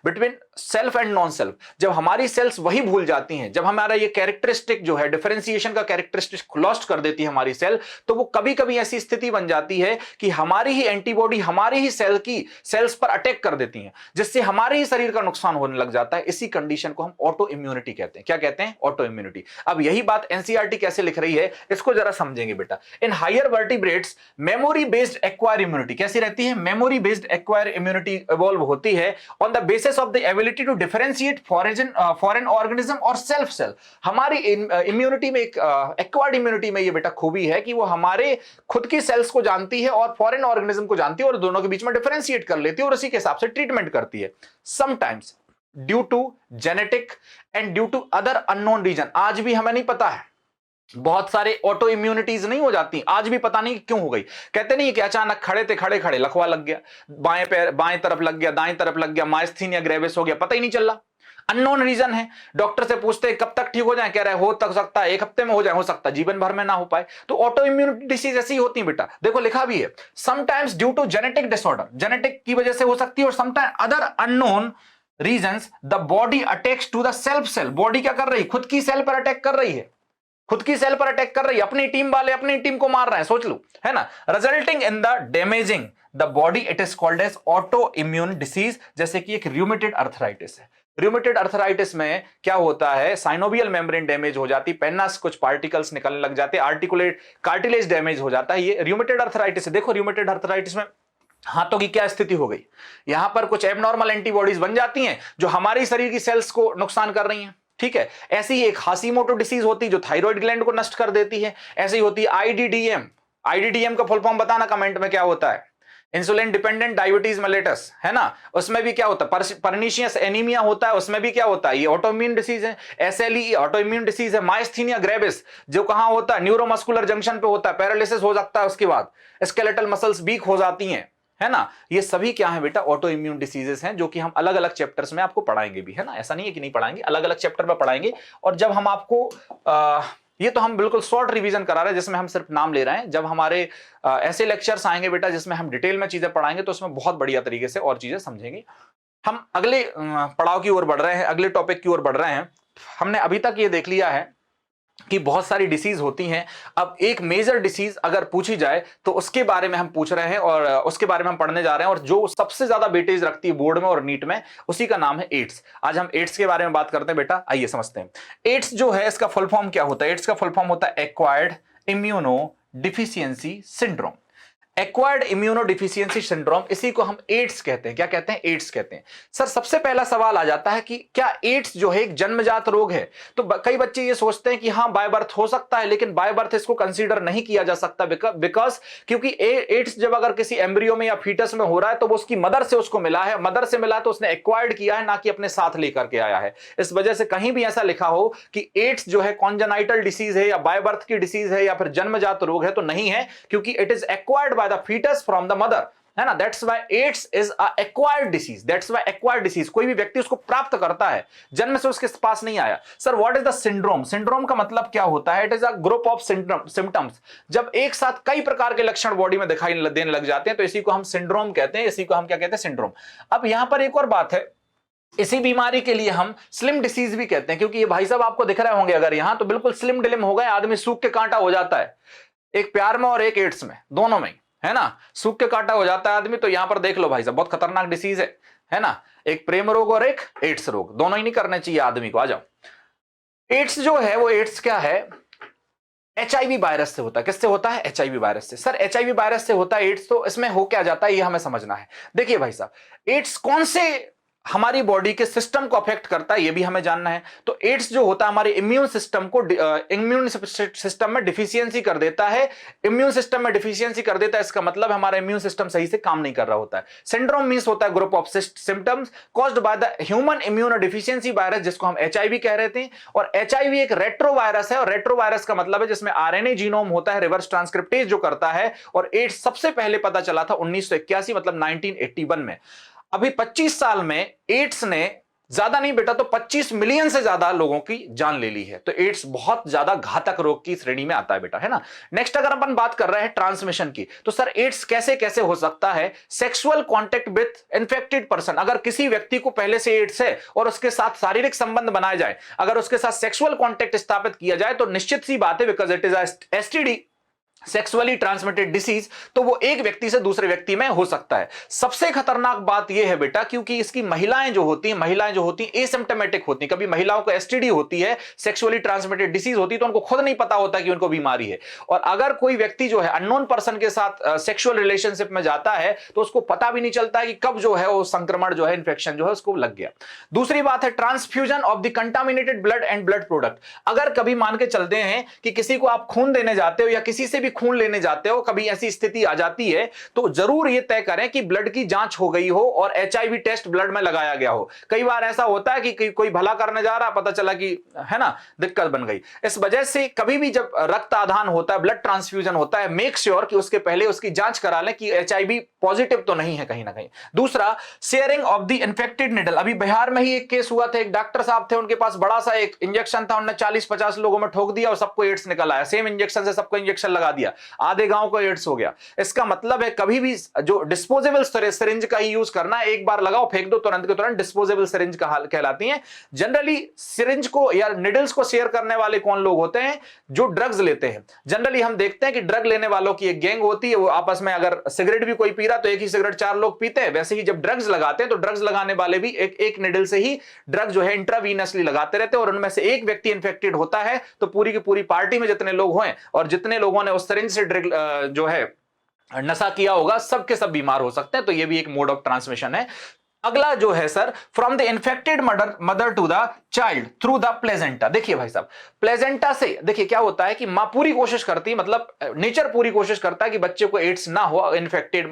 between self and non self. जब हमारी सेल्स वही भूल जाती हैं, जब हमारा ये कैरेक्टरिस्टिक जो है डिफरेंशिएशन का कैरेक्टरिस्टिक लॉस्ट कर देती है हमारी सेल, तो वो कभी कभी ऐसी स्थिति बन जाती है कि हमारी ही एंटीबॉडी हमारी ही सेल्स पर अटैक कर देती हैं, जिससे हमारे ही शरीर का नुकसान होने लग जाता है। इसी कंडीशन को हम ऑटो इम्यूनिटी कहते हैं। क्या कहते हैं? Auto immunity. अब यही बात एनसीईआरटी कैसे लिख रही है, इसको जरा समझेंगे बेटा। In higher vertebrates memory based acquire immunity कैसी रहती है? Memory based acquire immunity evolve होती है on the basis of the ability to differentiate foreign organism और सेल्फ सेल। हमारी इम्यूनिटी में एक एक्वायर्ड इम्यूनिटी में ये बेटा खूबी है कि वो हमारे खुद की सेल्स को जानती है और फॉरेन ऑर्गेनिज्म को जानती है और दोनों के बीच में डिफरेंशिएट कर लेती है और उसी के हिसाब से ट्रीटमेंट करती है। Sometimes due to genetic and due to other unknown reason, आज भी हमें नहीं पता है, बहुत सारे ऑटो इम्यूनिटीज नहीं हो जाती, आज भी पता नहीं क्यों हो गई। कहते नहीं कि अचानक खड़े थे, खड़े खड़े लकवा लग गया, बाएं पैर बाएं तरफ लग गया, दाएं तरफ लग गया, माइस्थीनिया ग्रेविस हो गया, पता ही नहीं चल रहा, अननोन रीजन है। डॉक्टर से पूछते हैं कब तक ठीक हो जाए, कह रहे हो तक सकता है 1 हफ्ते में हो जाए, हो सकता है जीवन भर में ना हो पाए। तो ऑटो इम्यूनिटी डिसीज ऐसी होती है बेटा, देखो लिखा भी है, sometimes due to genetic disorder, genetic की वजह से हो सकती है, और sometime other unknown reasons the body attacks to the self cell. Body क्या कर रही है? खुद की सेल पर अटैक कर रही है, खुद की सेल पर अटैक कर रही है, अपनी टीम वाले अपनी टीम को मार रहे हैं, सोच लो, है ना, resulting in the damaging the body. It is called as auto immune disease. जैसे कि एक रूमेटेड अर्थराइटिस है। रूमेटेड अर्थराइटिस में क्या होता है? साइनोवियल मेम्ब्रेन डैमेज हो जाती, पेन्नास कुछ पार्टिकल्स निकलने लग जाते, आर्टिकुलेट कार्टिलेज डैमेज हो जाता है, ये रूमेटेड अर्थराइटिस है। देखो रूमेटेड अर्थराइटिस में हाथों की क्या स्थिति हो गई, यहां पर कुछ एबनॉर्मल एंटीबॉडीज बन जाती हैं जो हमारी शरीर की सेल्स को नुकसान कर रही हैं, ठीक है। ऐसी ही एक हाशिमोटो डिसीज होती है जो थायराइड ग्लैंड को नष्ट कर देती है। ऐसी होती है आईडीडीएम। आईडीडीएम का फुल फॉर्म बताना कमेंट में क्या होता है? इंसुलिन डिपेंडेंट डायबिटीज मेलेटस, है ना, उसमें भी क्या होता है? परनीशियस एनीमिया होता है, उसमें भी क्या होता है? ये ऑटोइम्यून डिसीज है। एसएलई ऑटोइम्यून डिसीज है। माइस्थीनिया ग्रेविस जो कहां होता है? न्यूरोमस्कुलर जंक्शन पे होता है, पैरालिसिस हो सकता है, उसके बाद स्केलेटल मसल्स वीक हो जाती हैं, है ना। ये सभी क्या है बेटा? ऑटो इम्यून डिसीजेस हैं, जो कि हम अलग अलग चैप्टर्स में आपको पढ़ाएंगे भी, है ना, ऐसा नहीं है कि नहीं पढ़ाएंगे, अलग अलग चैप्टर में पढ़ाएंगे। और जब हम आपको ये तो हम बिल्कुल शॉर्ट रिवीजन करा रहे हैं जिसमें हम सिर्फ नाम ले रहे हैं। जब हमारे ऐसे लेक्चर्स आएंगे बेटा जिसमें हम डिटेल में चीजें पढ़ाएंगे तो उसमें बहुत बढ़िया तरीके से और चीजें समझेंगे। हम अगले पड़ाव की ओर बढ़ रहे हैं, अगले टॉपिक की ओर बढ़ रहे हैं। हमने अभी तक ये देख लिया है कि बहुत सारी डिसीज होती हैं। अब एक मेजर डिसीज अगर पूछी जाए तो उसके बारे में हम पूछ रहे हैं और उसके बारे में हम पढ़ने जा रहे हैं, और जो सबसे ज्यादा वेटेज रखती है बोर्ड में और नीट में, उसी का नाम है एड्स। आज हम एड्स के बारे में बात करते हैं बेटा, आइए समझते हैं। एड्स जो है इसका फुल फॉर्म क्या होता है? एड्स का फुल फॉर्म होता है acquired immuno deficiency syndrome. Acquired immunodeficiency syndrome, इसी को हम एड्स कहते हैं। क्या कहते हैं? एड्स कहते हैं। सर सबसे पहला सवाल आ जाता है कि क्या एड्स जो है एक जन्मजात रोग है? तो कई बच्चे ये सोचते हैं कि हाँ बाय बर्थ हो सकता है, लेकिन बाय बर्थ इसको कंसीडर नहीं किया जा सकता, बिकॉज क्योंकि एड्स जब अगर किसी एम्ब्रियो में या फीटस में हो रहा है तो वो उसकी मदर से उसको मिला है, मदर से मिला तो उसने एक्वायर्ड किया है, ना कि अपने साथ लेकर के आया है। इस वजह से कहीं भी ऐसा लिखा हो कि एड्स जो है कॉन्जेनाइटल डिसीज है या बाय बर्थ की डिसीज है या फिर जन्मजात रोग है, तो नहीं है, क्योंकि it is acquired by the foetus from the mother, है ना। That's why AIDS is a acquired disease. That's why acquired disease, कोई भी व्यक्ति उसको प्राप्त करता है, जन्म से उसके पास नहीं आया। Sir what is the syndrome? Syndrome का मतलब क्या होता है? It is a group of symptoms. जब एक साथ कई प्रकार के लक्षण बॉडी में दिखाई देने लग जाते हैं तो इसी को हम सिंड्रोम कहते हैं, इसी को हम क्या कहते हैं? सिंड्रोम। अब यहां पर एक और बात है, इसी बीमारी के लिए हम स्लिम डिसीज भी कहते हैं, क्योंकि ये भाई साहब आपको दिख रहे होंगे अगर यहां, तो बिल्कुल स्लिम डिलिम हो गए, आदमी सूख के कांटा हो जाता है, एक प्यार में और एक एड्स में, दोनों में, है ना, सूख के कांटा हो जाता है आदमी। तो यहां पर देख लो भाई साहब, बहुत खतरनाक डिसीज है ना, एक प्रेम रोग और एक एड्स रोग, दोनों ही नहीं करने चाहिए आदमी को। आ जाओ, एड्स जो है वो एड्स क्या है? एचआईवी वायरस से होता है। किससे होता है? एचआईवी वायरस से। सर एचआईवी वायरस से होता है एड्स, तो इसमें हो क्या जाता है ये हमें समझना है। देखिए भाई साहब, एड्स कौन से हमारी बॉडी के सिस्टम को अफेक्ट करता है ये भी हमें जानना है। तो एड्स जो होता है हमारे इम्यून सिस्टम को इम्यून सिस्टम में डिफिशियंसी कर देता है। इम्यून सिस्टम में डिफिशियंसी कर देता है, इसका मतलब हमारा इम्यून सिस्टम सही से काम नहीं कर रहा होता है। सिंड्रोम मींस होता है group of symptoms caused by the human immuno deficiency virus, जिसको हम एचआईवी कह रहे थे। और एचआईवी एक रेट्रो वायरस है, और रेट्रो वायरस का मतलब है जिसमें आरएनए जीनोम होता है, रिवर्स ट्रांसक्रिप्टेज जो करता है। और एड्स सबसे पहले पता चला था 1981 मतलब 1981 में। अभी 25 साल में एड्स ने ज्यादा नहीं बेटा तो 25 मिलियन से ज्यादा लोगों की जान ले ली है। तो एड्स बहुत ज्यादा घातक रोग की श्रेणी में आता है बेटा, है ना। नेक्स्ट अगर अपन बात कर रहे हैं ट्रांसमिशन की, तो सर एड्स कैसे कैसे हो सकता है? Sexual contact with infected person, अगर किसी व्यक्ति को पहले से एड्स है और उसके साथ शारीरिक संबंध बनाया जाए, अगर उसके साथ सेक्सुअल कांटेक्ट स्थापित किया जाए, तो निश्चित सी बात है, because it is STD, sexually transmitted disease, तो वो एक व्यक्ति से दूसरे व्यक्ति में हो सकता है। सबसे खतरनाक बात ये है बेटा, क्योंकि इसकी महिलाएं जो होती हैं एसिम्प्टोमेटिक होती हैं। कभी महिलाओं को एसटीडी होती है, सेक्सुअली ट्रांसमिटेड डिसीज होती है, तो उनको खुद नहीं पता होता कि उनको बीमारी है। और अगर कोई व्यक्ति जो है अननोन पर्सन के साथ सेक्सुअल रिलेशनशिप में जाता है, तो उसको पता भी नहीं चलता है कि कब जो है वो संक्रमण जो है, इंफेक्शन जो है उसको लग गया। दूसरी बात है transfusion of the contaminated blood and blood product. अगर कभी मान के चलते हैं कि किसी को आप खून देने जाते हो या किसी से भी खून लेने जाते हो, कभी ऐसी स्थिति आ जाती है, तो जरूर यह तय करें कि ब्लड की जांच हो गई हो और एचआईवी टेस्ट ब्लड में लगाया गया हो। कई बार ऐसा होता है कि कोई भला करने जा रहा, पता चला कि है ना दिक्कत बन गई। इस वजह से कभी भी जब रक्त आदान होता है, ब्लड ट्रांसफ्यूजन होता है, मेक श्योर कि उसके पहले उसकी जांच करा लें कि एचआईवी पॉजिटिव तो नहीं है कहीं ना कहीं। दूसरा, sharing of the infected needle. अभी बिहार में ही एक केस हुआ था, एक डॉक्टर साहब थे, उनके पास बड़ा सा एक इंजेक्शन था, उन्होंने 40-50 लोगों में ठोक दिया और सबको एड्स निकल आया। सेम इंजेक्शन से सबको इंजेक्शन लगा दिया, आधे गांव को एड्स हो गया। इसका मतलब है कभी भी जो डिस्पोजेबल सिरिंज का ही यूज करना, एक बार लगाओ फेंक दो तुरंत के तुरंत, डिस्पोजेबल सिरिंज कहलाती हैं। जनरली सिरिंज को या निडल्स को शेयर करने वाले कौन लोग होते हैं? जो ड्रग्स लेते हैं। जनरली हम देखते हैं कि ड्रग लेने वालों की एक गैंग होती है, वो आपस में, अगर सिगरेट भी कोई पी रहा तो एक ही सिगरेट 4 लोग पीते हैं। वैसे ही जब ड्रग्स लगाते हैं तो ड्रग्स लगाने वाले भी एक निडल से ही ड्रग जो है इंट्रावीनसली लगाते रहते हैं, और उनमें से एक व्यक्ति इंफेक्टेड होता है तो पूरी की पूरी पार्टी में जितने लोग हुए और जितने लोगों ने उस सिरिंज से ड्रग जो है नशा किया होगा, सबके सब बीमार हो सकते हैं। तो ये भी एक मोड ऑफ ट्रांसमिशन है। अगला जो है sir, from the infected mother to the child through the placenta. देखिए भाई साहब, प्लेजेंटा से देखिए क्या होता है कि मां पूरी कोशिश करती है, मतलब नेचर पूरी कोशिश करता है कि बच्चे को एड्स ना हो इन्फेक्टेड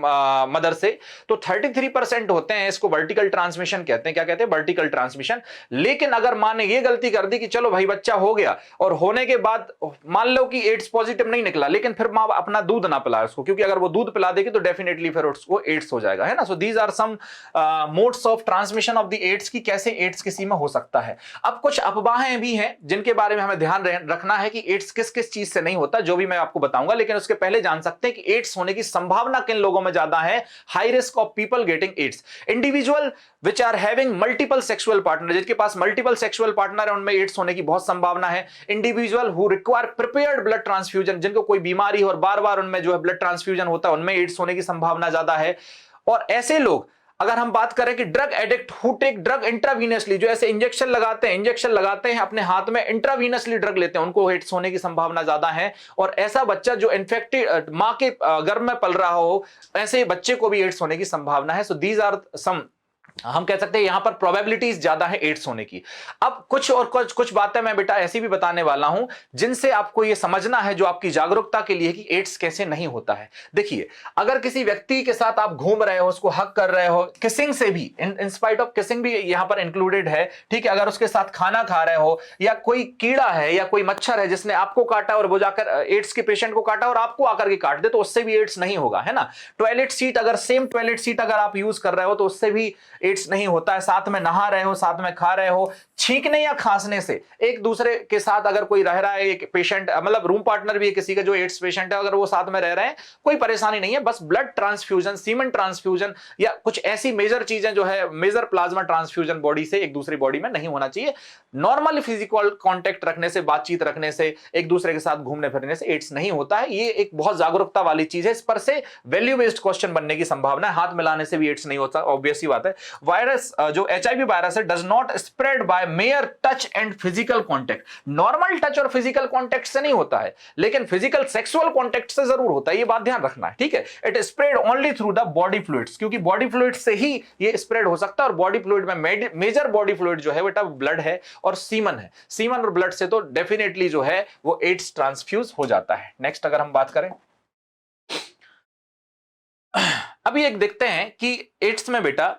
मदर से। तो 33% होते हैं, इसको वर्टिकल ट्रांसमिशन कहते हैं। क्या कहते हैं? Vertical transmission. लेकिन अगर मां ने ये गलती कर दी कि चलो भाई बच्चा हो गया, और होने के बाद मान लो कि एड्स पॉजिटिव नहीं निकला, लेकिन फिर मां अपना दूध ना पिलाए उसको, क्योंकि अगर वो दूध पिला देगी तो डेफिनेटली फिर उसको एड्स हो जाएगा, है ना। So these are some modes of transmission of the AIDS, की कैसे एड्स किसी में हो सकता है। अब कुछ अफवाहें भी हैं जिनके बारे में हमें ध्यान रखना है कि एड्स किस किस चीज से नहीं होता, जो भी मैं आपको बताऊंगा। लेकिन उसके पहले जान सकते हैं कि एड्स होने की संभावना किन लोगों में ज्यादा है। High risk of people getting AIDS, individual which are having multiple sexual partner, जिनके पास मल्टीपल सेक्सुअल पार्टनर है, उनमें एड्स होने की बहुत संभावना है। Individual who require prepared blood transfusion, जिनको कोई बीमारी हो और बार बार उनमें जो है ब्लड ट्रांसफ्यूजन होता है, उनमें एड्स होने की संभावना ज्यादा है। और ऐसे लोग, अगर हम बात करें कि drug addict who take drug intravenously, जो ऐसे इंजेक्शन लगाते हैं अपने हाथ में, इंट्रावीनसली ड्रग लेते हैं, उनको एड्स होने की संभावना ज्यादा है। और ऐसा बच्चा जो इन्फेक्टेड मां के गर्भ में पल रहा हो, ऐसे बच्चे को भी एड्स होने की संभावना है। सो दीज आर सम, हम कह सकते हैं यहां पर प्रोबेबिलिटीज ज्यादा है एड्स होने की। अब कुछ बातें मैं बेटा ऐसी भी बताने वाला हूं जिनसे आपको यह समझना है, जो आपकी जागरूकता के लिए, कि एड्स कैसे नहीं होता है। देखिए, अगर किसी व्यक्ति के साथ आप घूम रहे हो, उसको हक कर रहे हो, किसिंग से भी, इन स्पाइट ऑफ किसिंग भी यहां पर इंक्लूडेड है, ठीक है। अगर उसके साथ खाना खा रहे हो, या कोई कीड़ा है या कोई मच्छर है जिसने आपको काटा और वो जाकर एड्स के पेशेंट को काटा और आपको आकर के काट दे, तो उससे भी एड्स नहीं होगा, है ना। टॉयलेट सीट, अगर सेम टॉयलेट सीट अगर आप यूज कर रहे हो तो उससे भी एड्स नहीं होता है। साथ में नहा रहे हो, साथ में खा रहे हो, छींकने या खांसने से, एक दूसरे के साथ अगर कोई रह रहा है, एक पेशेंट मतलब रूम पार्टनर भी है किसी का जो एड्स पेशेंट है, अगर वो साथ में रह रहे हैं, कोई परेशानी नहीं है। बस ब्लड ट्रांसफ्यूजन, सीमेंट ट्रांसफ्यूजन या कुछ ऐसी मेजर चीजें जो है, मेजर प्लाज्मा ट्रांसफ्यूजन बॉडी से एक दूसरी बॉडी में नहीं होना चाहिए। नॉर्मल फिजिकल कांटेक्ट रखने से, बातचीत रखने से, एक दूसरे के साथ घूमने फिरने से एड्स नहीं होता है। ये एक बहुत जागरूकता वाली चीज है, इस पर से वैल्यू बेस्ड क्वेश्चन बनने की संभावना है। हाथ मिलाने से भी एड्स नहीं होता, ऑब्वियस ही बात है। वायरस जो HIV वायरस है does not spread by mayor touch and physical contact. Normal touch और फिजिकल कॉन्टेक्ट से नहीं होता है, लेकिन फिजिकल सेक्सुअल कॉन्टेक्ट से जरूर होता है, ये बात ध्यान रखना है, ठीक है। It spread only through the body fluids, क्योंकि बॉडी फ्लूइड से ही ये स्प्रेड हो सकता है, और बॉडी फ्लूइड में मेजर बॉडी फ्लूइड जो है बेटा ब्लड है और सीमन है। सीमन और ब्लड से तो डेफिनेटली जो है वो एड्स ट्रांसफ्यूज हो जाता है। नेक्स्ट अगर हम बात करें, अभी एक देखते हैं कि एड्स में बेटा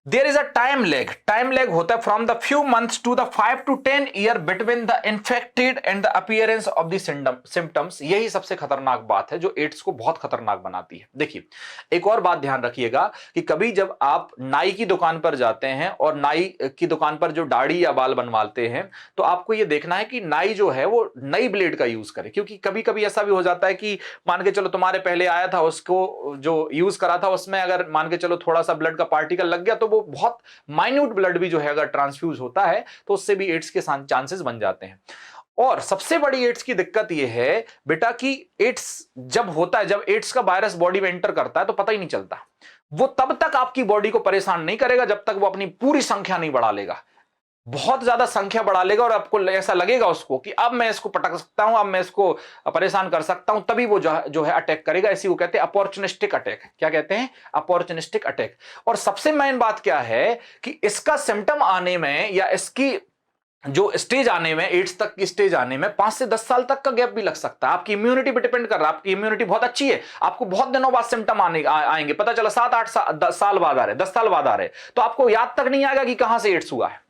there is a time lag होता है from the few months to the 5 to 10 year between the infected and the appearance of the symptoms. यही सबसे खतरनाक बात है जो एड्स को बहुत खतरनाक बनाती है। देखिए एक और बात ध्यान रखिएगा कि कभी जब आप नाई की दुकान पर जाते हैं और नाई की दुकान पर जो दाढ़ी या बाल बनवाते हैं, तो आपको यह देखना है कि नाई जो है वो नई ब्लेड का यूज करे, क्योंकि कभी कभी ऐसा भी हो जाता है कि मान के चलो तुम्हारे पहले आया था, उसको जो यूज करा था उसमें अगर मान के चलो थोड़ा सा ब्लड का पार्टिकल लग गया, तो वो बहुत माइन्यूट ब्लड भी जो है अगर ट्रांसफ्यूज होता है तो उससे भी एड्स के चांसेस बन जाते हैं। और सबसे बड़ी एड्स की दिक्कत यह है बेटा कि एड्स जब होता है, जब एड्स का वायरस बॉडी में एंटर करता है तो पता ही नहीं चलता। वो तब तक आपकी बॉडी को परेशान नहीं करेगा जब तक वो अपनी पूरी संख्या नहीं बढ़ा लेगा। बहुत ज्यादा संख्या बढ़ा लेगा और आपको ऐसा लगेगा उसको कि अब मैं इसको पटक सकता हूं, अब मैं इसको परेशान कर सकता हूं, तभी वो जो है अटैक करेगा। इसी को कहते हैं अपॉर्चुनिस्टिक अटैक। क्या कहते हैं? Opportunistic attack. और सबसे मेन बात क्या है कि इसका सिम्टम आने में या इसकी जो स्टेज आने में, एड्स तक की स्टेज आने में 5 से 10 साल तक का गैप भी लग सकता है। आपकी इम्यूनिटी पे डिपेंड कर रहा है। आपकी इम्यूनिटी बहुत अच्छी है, आपको बहुत दिनों बाद सिम्टम आएंगे, पता चला 7-8 साल बाद आ रहे, 10 साल बाद आ रहे, तो आपको याद तक नहीं आएगा कि कहां से एड्स हुआ है,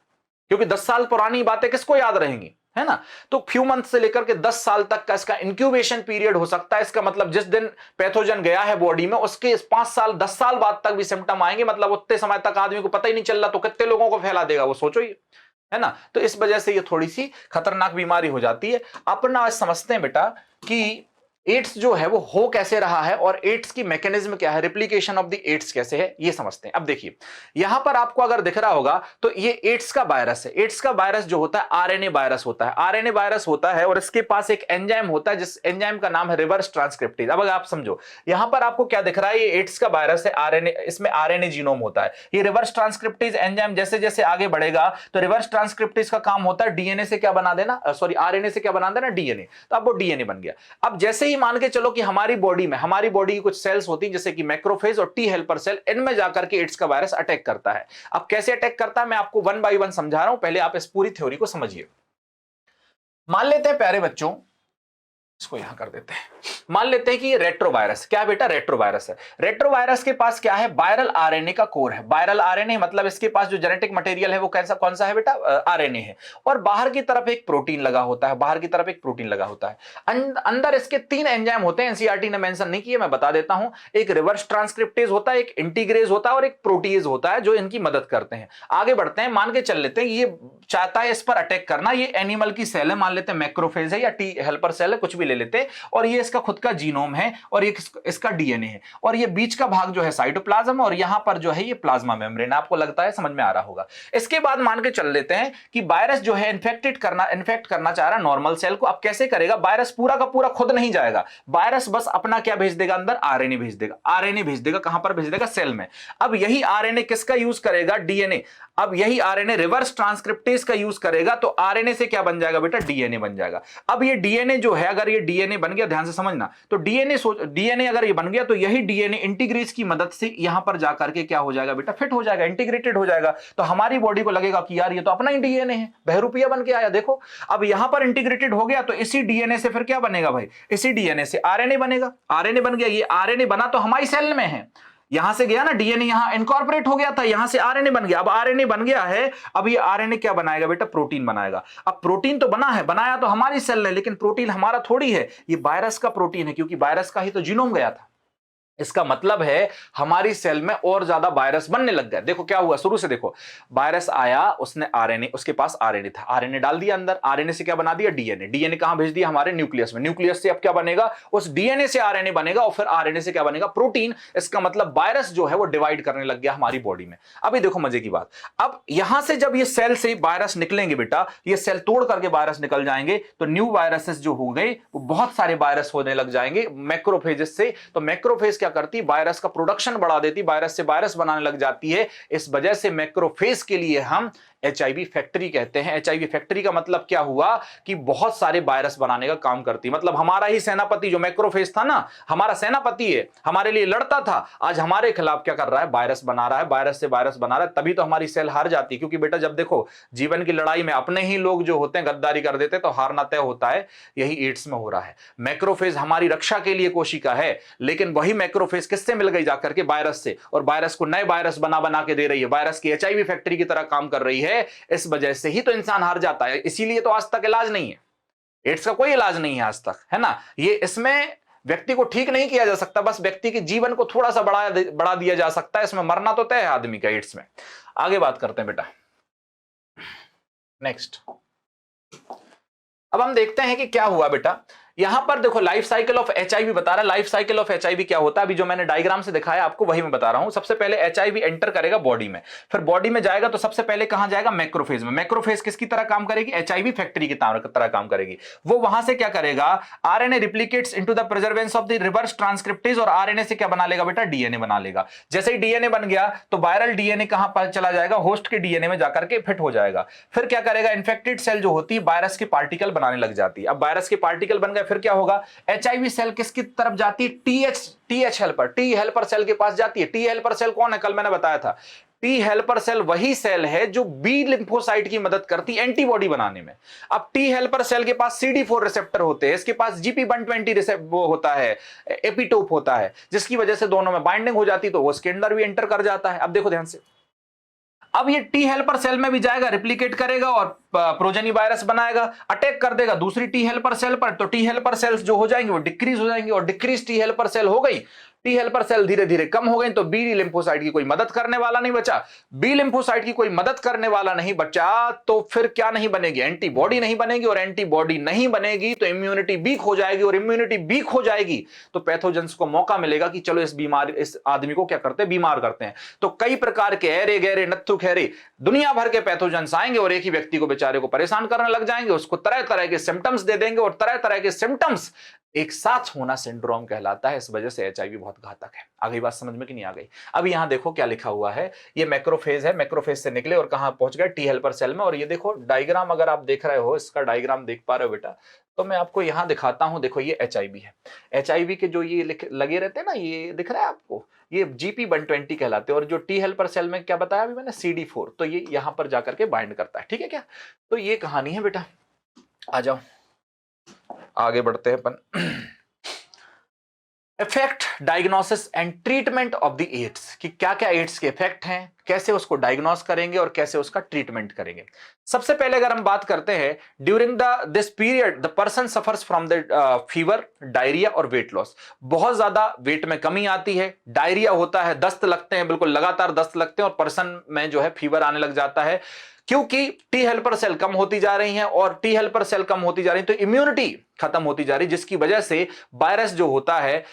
क्योंकि 10 साल पुरानी बातें किसको याद रहेंगी, है ना। तो फ्यू मंथ से लेकर के 10 साल तक का इसका इंक्यूबेशन पीरियड हो सकता है। इसका मतलब जिस दिन पैथोजन गया है बॉडी में, उसके 5 साल 10 साल बाद तक भी सिम्टम आएंगे। मतलब उतने समय तक आदमी को पता ही नहीं चल रहा, तो कितने लोगों को फैला देगा वो, सोचो ही, है ना। तो इस वजह से ये थोड़ी सी खतरनाक बीमारी हो जाती है। अपन आज समझते हैं बेटा कि एड्स जो है वो हो कैसे रहा है और एड्स की मैकेनिज्म क्या है, रिप्लिकेशन ऑफ द एड्स कैसे है, ये समझते हैं। अब देखिए यहां पर आपको अगर दिख रहा होगा तो ये एड्स का वायरस है। एड्स का वायरस जो होता है आरएनए वायरस होता है। आरएनए वायरस होता है और इसके पास एक एंजाइम होता है जिस एंजाइम का नाम है रिवर्स ट्रांसक्रिप्टेज। अब अगर आप समझो यहां पर आपको क्या दिख रहा है, ये एड्स का वायरस है, आरएनए, इसमें आरएनए जीनोम होता है। ये रिवर्स ट्रांसक्रिप्टेज एंजाइम जैसे जैसे आगे बढ़ेगा तो रिवर्स ट्रांसक्रिप्टेज का काम होता है डीएनए से क्या बना देना, सॉरी आरएनए से क्या बना देना, डीएनए। तो अब वो डीएनए बन गया। अब जैसे ही मान के चलो कि हमारी बॉडी की कुछ सेल्स होती हैं जैसे कि मैक्रोफेज और टी हेल्पर सेल, इनमें जाकर के एड्स का वायरस अटैक करता है। अब कैसे अटैक करता है मैं आपको 1 by 1 समझा रहा हूं, पहले आप इस पूरी थ्योरी को समझिए। मान लेते हैं प्यारे बच्चों, इसको यहां कर देते हैं, मान लेते हैं कि ये रेट्रोवायरस, क्या बेटा रेट्रोवायरस है। रेट्रोवायरस के पास क्या है, वायरल आरएनए का कोर है। वायरल आरएनए मतलब इसके पास जो जेनेटिक मटेरियल है वो कैसा कौन सा है बेटा, आरएनए है। और बाहर की तरफ एक प्रोटीन लगा होता है, बाहर की तरफ एक प्रोटीन लगा होता है। अंदर इसके 3 एंजाइम होते हैं, एनसीईआरटी ने मेंशन नहीं किए, मैं बता देता हूं। एक रिवर्स ट्रांसक्रिप्टेज होता है, एक इंटीग्रेज होता है और एक प्रोटीएज होता है जो इनकी मदद करते हैं। आगे बढ़ते हैं, मान के चल लेते हैं ये चाहता है इस पर अटैक करना। ये एनिमल की सेल है, मान लेते हैं मैक्रोफेज है या टी हेल्पर सेल है, कुछ भी ले लेते हैं। और ये इसका खुद का जीनोम है और ये इसका डीएनए है। और ये बीच का भाग जो है साइटोप्लाज्म और यहां पर जो है ये प्लाज्मा मेम्ब्रेन। आपको लगता है समझ में आ रहा होगा। इसके बाद मान के चल लेते हैं कि वायरस जो है इन्फेक्ट करना चाह रहा है नॉर्मल सेल को। अब कैसे करेगा, वायरस पूरा का पूरा खुद नहीं जाएगा, वायरस बस अपना क्या भेज देगा, अंदर आरएनए भेज देगा। आरएनए भेज देगा, कहां पर भेज देगा, सेल में। अब यही आरएनए किसका यूज करेगा, डीएनए। अब यही आरएनए रिवर्स ट्रांसक्रिप्टेज का यूज करेगा तो आरएनए से क्या बन जाएगा बेटा, डीएनए बन जाएगा। अब ये डीएनए जो है, अगर ये डीएनए बन गया, ध्यान से समझना, तो डीएनए अगर ये बन गया तो यही डीएनए इंटीग्रेज की मदद से यहां पर जाकर के क्या हो जाएगा बेटा, फिट हो जाएगा, इंटीग्रेटेड हो जाएगा। तो हमारी बॉडी को लगेगा कि यार ये तो अपना ही डीएनए है, बहरूपिया बन के आया, देखो। अब यहां पर इंटीग्रेटेड हो गया तो इसी डीएनए से फिर क्या बनेगा भाई, इसी डीएनए से आरएनए बनेगा। आरएनए बन गया, ये आरएनए बना तो हमारी सेल में है, यहां से गया ना डीएनए, यहां इनकॉर्पोरेट हो गया था, यहां से आरएनए बन गया। अब आरएनए बन गया है, अब ये आरएनए क्या बनाएगा बेटा, प्रोटीन बनाएगा। अब प्रोटीन तो बना है, बनाया तो हमारी सेल ने, लेकिन प्रोटीन हमारा थोड़ी है, ये वायरस का प्रोटीन है, क्योंकि वायरस का ही तो जीनोम गया था। इसका मतलब है हमारी सेल में और ज्यादा वायरस बनने लग गया। देखो क्या हुआ, शुरू से देखो, वायरस आया, उसने आरएनए, उसके पास आरएनए था, आरएनए डाल दिया अंदर, आरएनए से क्या बना दिया, डीएनए। डीएनए कहां भेज दिया, हमारे न्यूक्लियस में। न्यूक्लियस से अब क्या बनेगा, उस डीएनए से आरएनए बनेगा और फिर आरएनए से क्या बनेगा, प्रोटीन। इसका मतलब वायरस जो है वो डिवाइड करने लग गया हमारी बॉडी में। अभी देखो मजे की बात, अब यहां से जब ये सेल से वायरस निकलेंगे बेटा, ये सेल तोड़ करके वायरस निकल जाएंगे, तो न्यू वायरसेस जो हो गए वो बहुत सारे वायरस होने लग जाएंगे मैक्रोफेजेस से। तो मैक्रोफेज क्या क्या करती है, वायरस का प्रोडक्शन बढ़ा देती, वायरस से वायरस बनाने लग जाती है। इस वजह से मैक्रोफेज के लिए हम एचआईवी फैक्ट्री कहते हैं। एचआईवी फैक्ट्री का मतलब क्या हुआ कि बहुत सारे वायरस बनाने का काम करती, मतलब हमारा ही सेनापति जो मैक्रोफेज था ना, हमारा सेनापति है, हमारे लिए लड़ता था, आज हमारे खिलाफ क्या कर रहा है, वायरस बना रहा है, वायरस से वायरस बना रहा है। तभी तो हमारी सेल हार जाती है, क्योंकि बेटा जब देखो जीवन की लड़ाई में अपने ही लोग जो होते हैं गद्दारी कर देते तो हारना तय होता है। यही एड्स में हो रहा है। मैक्रोफेज हमारी रक्षा के लिए कोशिका है, लेकिन वही मैक्रोफेज किससे मिल गई जाकर के, वायरस से, और वायरस को नए वायरस बना बना के दे रही है, वायरस की एचआईवी फैक्ट्री की तरह काम कर रही है। इस वजह से ही तो इंसान हार जाता है। इसीलिए तो आज तक इलाज नहीं है, एड्स का कोई इलाज नहीं है आज तक, है ना। ये इसमें व्यक्ति को ठीक नहीं किया जा सकता, बस व्यक्ति के जीवन को थोड़ा सा बढ़ा दिया जा सकता है। इसमें मरना तो तय है आदमी का एड्स में। आगे बात करते हैं बेटा, नेक्स्ट। अब हम देखते हैं कि क्या हुआ बेटा। यहां पर देखो लाइफ साइकिल ऑफ एचआईवी बता रहा है। लाइफ साइकिल ऑफ एचआईवी क्या होता है, अभी जो मैंने डायग्राम से दिखाया आपको वही मैं बता रहा हूं। सबसे पहले एचआईवी एंटर करेगा बॉडी में, फिर बॉडी में जाएगा तो सबसे पहले कहां जाएगा, मैक्रोफेज में। मैक्रोफेज किसकी तरह काम करेगी, एचआईवी फैक्ट्री की तरह काम करेगी। वो वहां से क्या करेगा, RNA replicates into the प्रिजर्वेंस of the reverse transcriptase, और आरएनए से क्या बना लेगा बेटा, डीएनए बना लेगा। जैसे ही डीएनए बन गया तो वायरल डीएनए कहां पर चला जाएगा, होस्ट के डीएनए में जाकर के फिट हो जाएगा। फिर क्या करेगा, इन्फेक्टेड सेल जो होती है वायरस के पार्टिकल बनाने लग जाती है। अब वायरस के पार्टिकल बन गए, फिर क्या होगा, एचआईवी सेल किसकी तरफ जाती है, TH helper, T helper cell के पास जाती है। टी हेल्पर सेल कौन है, कल मैंने बताया था। टी हेल्पर सेल वही सेल है जो बी लिम्फोसाइट की मदद करती है एंटीबॉडी बनाने में। अब टी हेल्पर सेल के पास CD4 रिसेप्टर होते हैं, इसके पास GP120 वो होता है, एपिटोप होता है, जिसकी वजह से दोनों में बाइंडिंग हो जाती है, तो वो उसके अंदर भी एंटर कर जाता है। अब देखो ध्यान से, अब ये टी हेल्पर सेल में भी जाएगा, रिप्लिकेट करेगा और प्रोजेनी वायरस बनाएगा, अटैक कर देगा दूसरी टी हेल्पर सेल पर। तो टी हेल्पर सेल्स जो हो जाएंगे वो डिक्रीज हो जाएंगे, और डिक्रीज टी हेल्पर सेल हो गई, टी हेल्पर सेल धीरे धीरे कम हो गई, तो बी लिम्फोसाइट की कोई मदद करने वाला नहीं बचा। बी लिम्फोसाइट की कोई मदद करने वाला नहीं बचा तो फिर क्या नहीं बनेगी, एंटीबॉडी नहीं बनेगी, और एंटीबॉडी नहीं बनेगी तो इम्यूनिटी वीक हो जाएगी, और इम्यूनिटी वीक हो जाएगी तो पैथोजेंस को मौका मिलेगा कि चलो इस आदमी को क्या करते हैं, बीमार करते हैं। तो कई प्रकार के ऐरे गहरे नत्थु खैरे दुनिया भर के पैथोजेंस आएंगे और एक ही व्यक्ति को बेचारे को परेशान करने लग जाएंगे, उसको तरह तरह के सिम्टम्स दे देंगे, और तरह तरह के सिम्टम्स एक साथ होना सिंड्रोम कहलाता है। इस वजह से एचआईवी बहुत घातक है। आ गई बात समझ में कि नहीं आ गई। अब यहां देखो क्या लिखा हुआ है, ये मैक्रोफेज है, मैक्रोफेज से निकले और कहां पहुंच गए, टी हेल्पर सेल में। और ये देखो डायग्राम, अगर आप देख रहे हो, इसका डायग्राम देख पा रहे हो बेटा, तो मैं आपको यहां दिखाता हूं। देखो ये एचआईवी है, एचआईवी के जो ये लगे रहते हैं ना, ये दिख रहा है आपको, ये GP120 कहलाते हैं। और जो टी हेल्पर सेल में क्या बताया अभी मैंने, CD4, तो ये यहां पर जाकर के बाइंड करता है। ठीक है क्या, तो ये कहानी है बेटा। आ जाओ आगे बढ़ते हैं अपन। Effect, diagnosis and treatment of the AIDS, कि क्या क्या एड्स के इफेक्ट हैं, कैसे उसको डायग्नोस करेंगे और कैसे उसका ट्रीटमेंट करेंगे। सबसे पहले अगर हम बात करते हैं, during this period the person suffers from the fever, diarrhoea और वेट लॉस। बहुत ज्यादा वेट में कमी आती है, डायरिया होता है, दस्त लगते हैं, बिल्कुल लगातार दस्त लगते हैं, और पर्सन में जो है फीवर आने लग जाता है, क्योंकि टी हेल्पर सेल कम होती जा रही हैं, और टी हेल्पर सेल कम होती जा रही है तो इम्यूनिटी खत्म होती जा रही है, जिसकी वजह से वायरस जो होता है,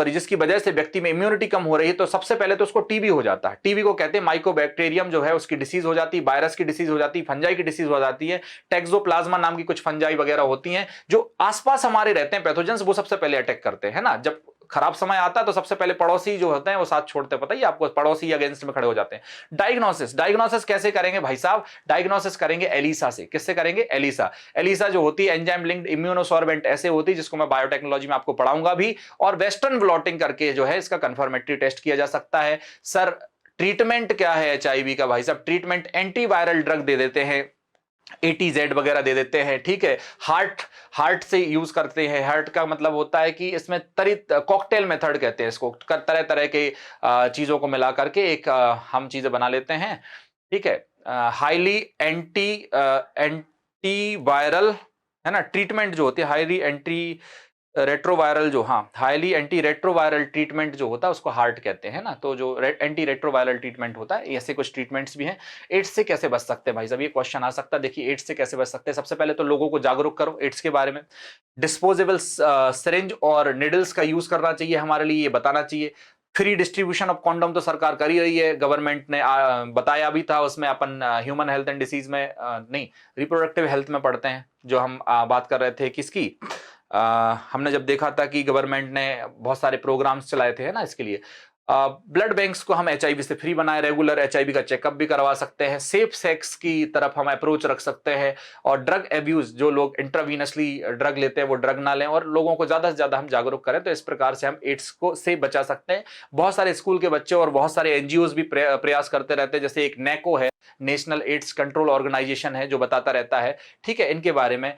जिसकी वजह से व्यक्ति में इम्यूनिटी कम हो रही है। तो सबसे पहले तो उसको टीबी हो जाता है। टीबी को कहते हैं माइकोबैक्टीरियम जो है उसकी डिसीज हो जाती है, वायरस की डिसीज हो जाती है, फंजाई की डिसीज हो जाती है, टैक्सोप्लाज्मा नाम की कुछ फंजाई वगैरह होती हैं जो आसपास हमारे रहते हैं पैथोजेंस, वो सबसे पहले अटैक करते हैं ना। जब खराब समय आता है तो सबसे पहले पड़ोसी जो होते हैं वो साथ छोड़ते हैं, पता ही आपको, पड़ोसी अगेंस्ट में खड़े हो जाते हैं। डायग्नोसिस कैसे करेंगे भाई साहब, डायग्नोसिस करेंगे एलिसा से। किससे करेंगे, एलिसा जो होती है एंजाइम लिंक्ड इम्यूनोसॉर्बेंट ऐसे होती है, जिसको मैं बायोटेक्नोलॉजी में आपको पढ़ाऊंगा भी, और वेस्टर्न ब्लॉटिंग करके जो है इसका कंफर्मेटरी टेस्ट किया जा सकता है। सर ट्रीटमेंट क्या है एचआईवी का, भाई साहब ट्रीटमेंट एंटीवायरल ड्रग दे देते हैं, ATZ वगैरह दे देते हैं। ठीक है, हार्ट से यूज करते हैं। हार्ट का मतलब होता है कि इसमें कॉकटेल मेथड कहते हैं इसको, तरह तरह के चीजों को मिला करके एक हम चीजें बना लेते हैं। ठीक है, हाईली एंटी वायरल है ना, ट्रीटमेंट जो होती है हाईली एंटी रेट्रोवायरल, जो हाईली एंटी रेट्रोवायरल ट्रीटमेंट जो होता है उसको हार्ट कहते हैं ना। तो जो एंटी रेट्रोवायरल ट्रीटमेंट होता है, ऐसे कुछ ट्रीटमेंट्स भी हैं। एड्स से कैसे बच सकते हैं भाई साहब, ये क्वेश्चन आ सकता है। देखिए एड्स से कैसे बच सकते हैं, सबसे पहले तो लोगों को जागरूक करो एड्स के बारे में। डिस्पोजेबल सिरिंज और निडल्स का यूज करना चाहिए हमारे लिए, ये बताना चाहिए। फ्री डिस्ट्रीब्यूशन ऑफ कॉन्डम तो सरकार कर ही रही है, गवर्नमेंट ने बताया भी था उसमें। अपन ह्यूमन हेल्थ एंड डिसीज में नहीं, रिप्रोडक्टिव हेल्थ में पढ़ते हैं, जो हम बात कर रहे थे किसकी, हमने जब देखा था कि गवर्नमेंट ने बहुत सारे प्रोग्राम्स चलाए थे, है ना, इसके लिए ब्लड बैंक्स को हम एचआईवी से फ्री बनाए, रेगुलर एचआईवी का चेकअप भी करवा सकते हैं, सेफ सेक्स की तरफ हम अप्रोच रख सकते हैं, और ड्रग एब्यूज, जो लोग इंट्रावीनसली ड्रग लेते हैं वो ड्रग ना लें, और लोगों को ज्यादा से ज्यादा हम जागरूक करें। तो इस प्रकार से हम एड्स को से बचा सकते हैं। बहुत सारे स्कूल के बच्चे और बहुत सारे एनजीओज भी प्रयास करते रहते हैं, जैसे एक नेको है, नेशनल एड्स कंट्रोल ऑर्गेनाइजेशन है, जो बताता रहता है, ठीक है, इनके बारे में।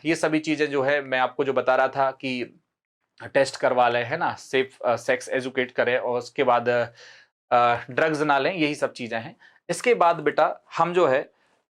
ये सभी चीजें जो है मैं आपको जो बता रहा था कि टेस्ट करवा लें, है ना, सेफ सेक्स एजुकेट करें, और उसके बाद ड्रग्स ना लें, यही सब चीजें हैं। इसके बाद बेटा हम जो है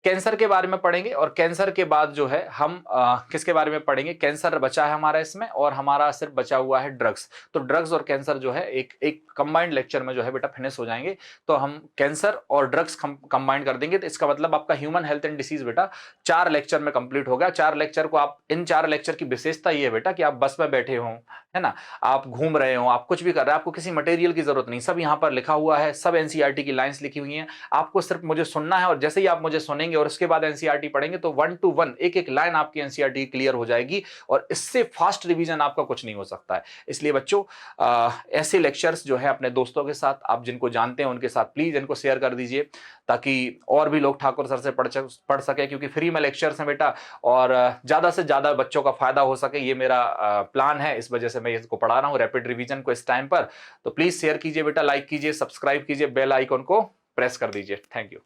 कैंसर के बारे में पढ़ेंगे, और कैंसर के बाद जो है हम किसके बारे में पढ़ेंगे, कैंसर बचा है हमारा इसमें, और हमारा सिर्फ बचा हुआ है ड्रग्स। तो ड्रग्स और कैंसर जो है एक एक कंबाइंड लेक्चर में जो है बेटा फिनिश हो जाएंगे। तो हम कैंसर और ड्रग्स कंबाइंड कर देंगे, तो इसका मतलब आपका ह्यूमन हेल्थ एंड डिसीज बेटा 4 लेक्चर में कंप्लीट हो गया। 4 लेक्चर को आप, इन 4 लेक्चर की विशेषता ये है बेटा कि आप बस में बैठे हो, है ना, आप घूम रहे हो, आप कुछ भी कर रहे हैं, आपको किसी मटेरियल की जरूरत नहीं, सब यहाँ पर लिखा हुआ है, सब एनसीईआरटी की लाइंस लिखी हुई हैं, आपको सिर्फ मुझे सुनना है, और जैसे ही आप मुझे सुनेंगे और उसके बाद एनसीईआरटी पढ़ेंगे तो 1 to 1 एक एक लाइन आपकी एनसीईआरटी क्लियर हो जाएगी, और इससे फास्ट रिवीजन आपका कुछ नहीं हो सकता है। इसलिए बच्चों ऐसे लेक्चर्स जो है अपने दोस्तों के साथ, आप जिनको जानते हैं उनके साथ प्लीज इनको शेयर कर दीजिए, ताकि और भी लोग ठाकुर सर से पढ़ सके, क्योंकि फ्री में लेक्चर्स हैं बेटा, और ज्यादा से ज्यादा बच्चों का फायदा हो सके, ये मेरा प्लान है। इस वजह से मैं इसको पढ़ा रहा हूँ, रैपिड रिवीजन को, इस टाइम पर। तो प्लीज शेयर कीजिए बेटा, लाइक कीजिए, सब्सक्राइब कीजिए, बेल आइकन को प्रेस कर दीजिए। Thank you.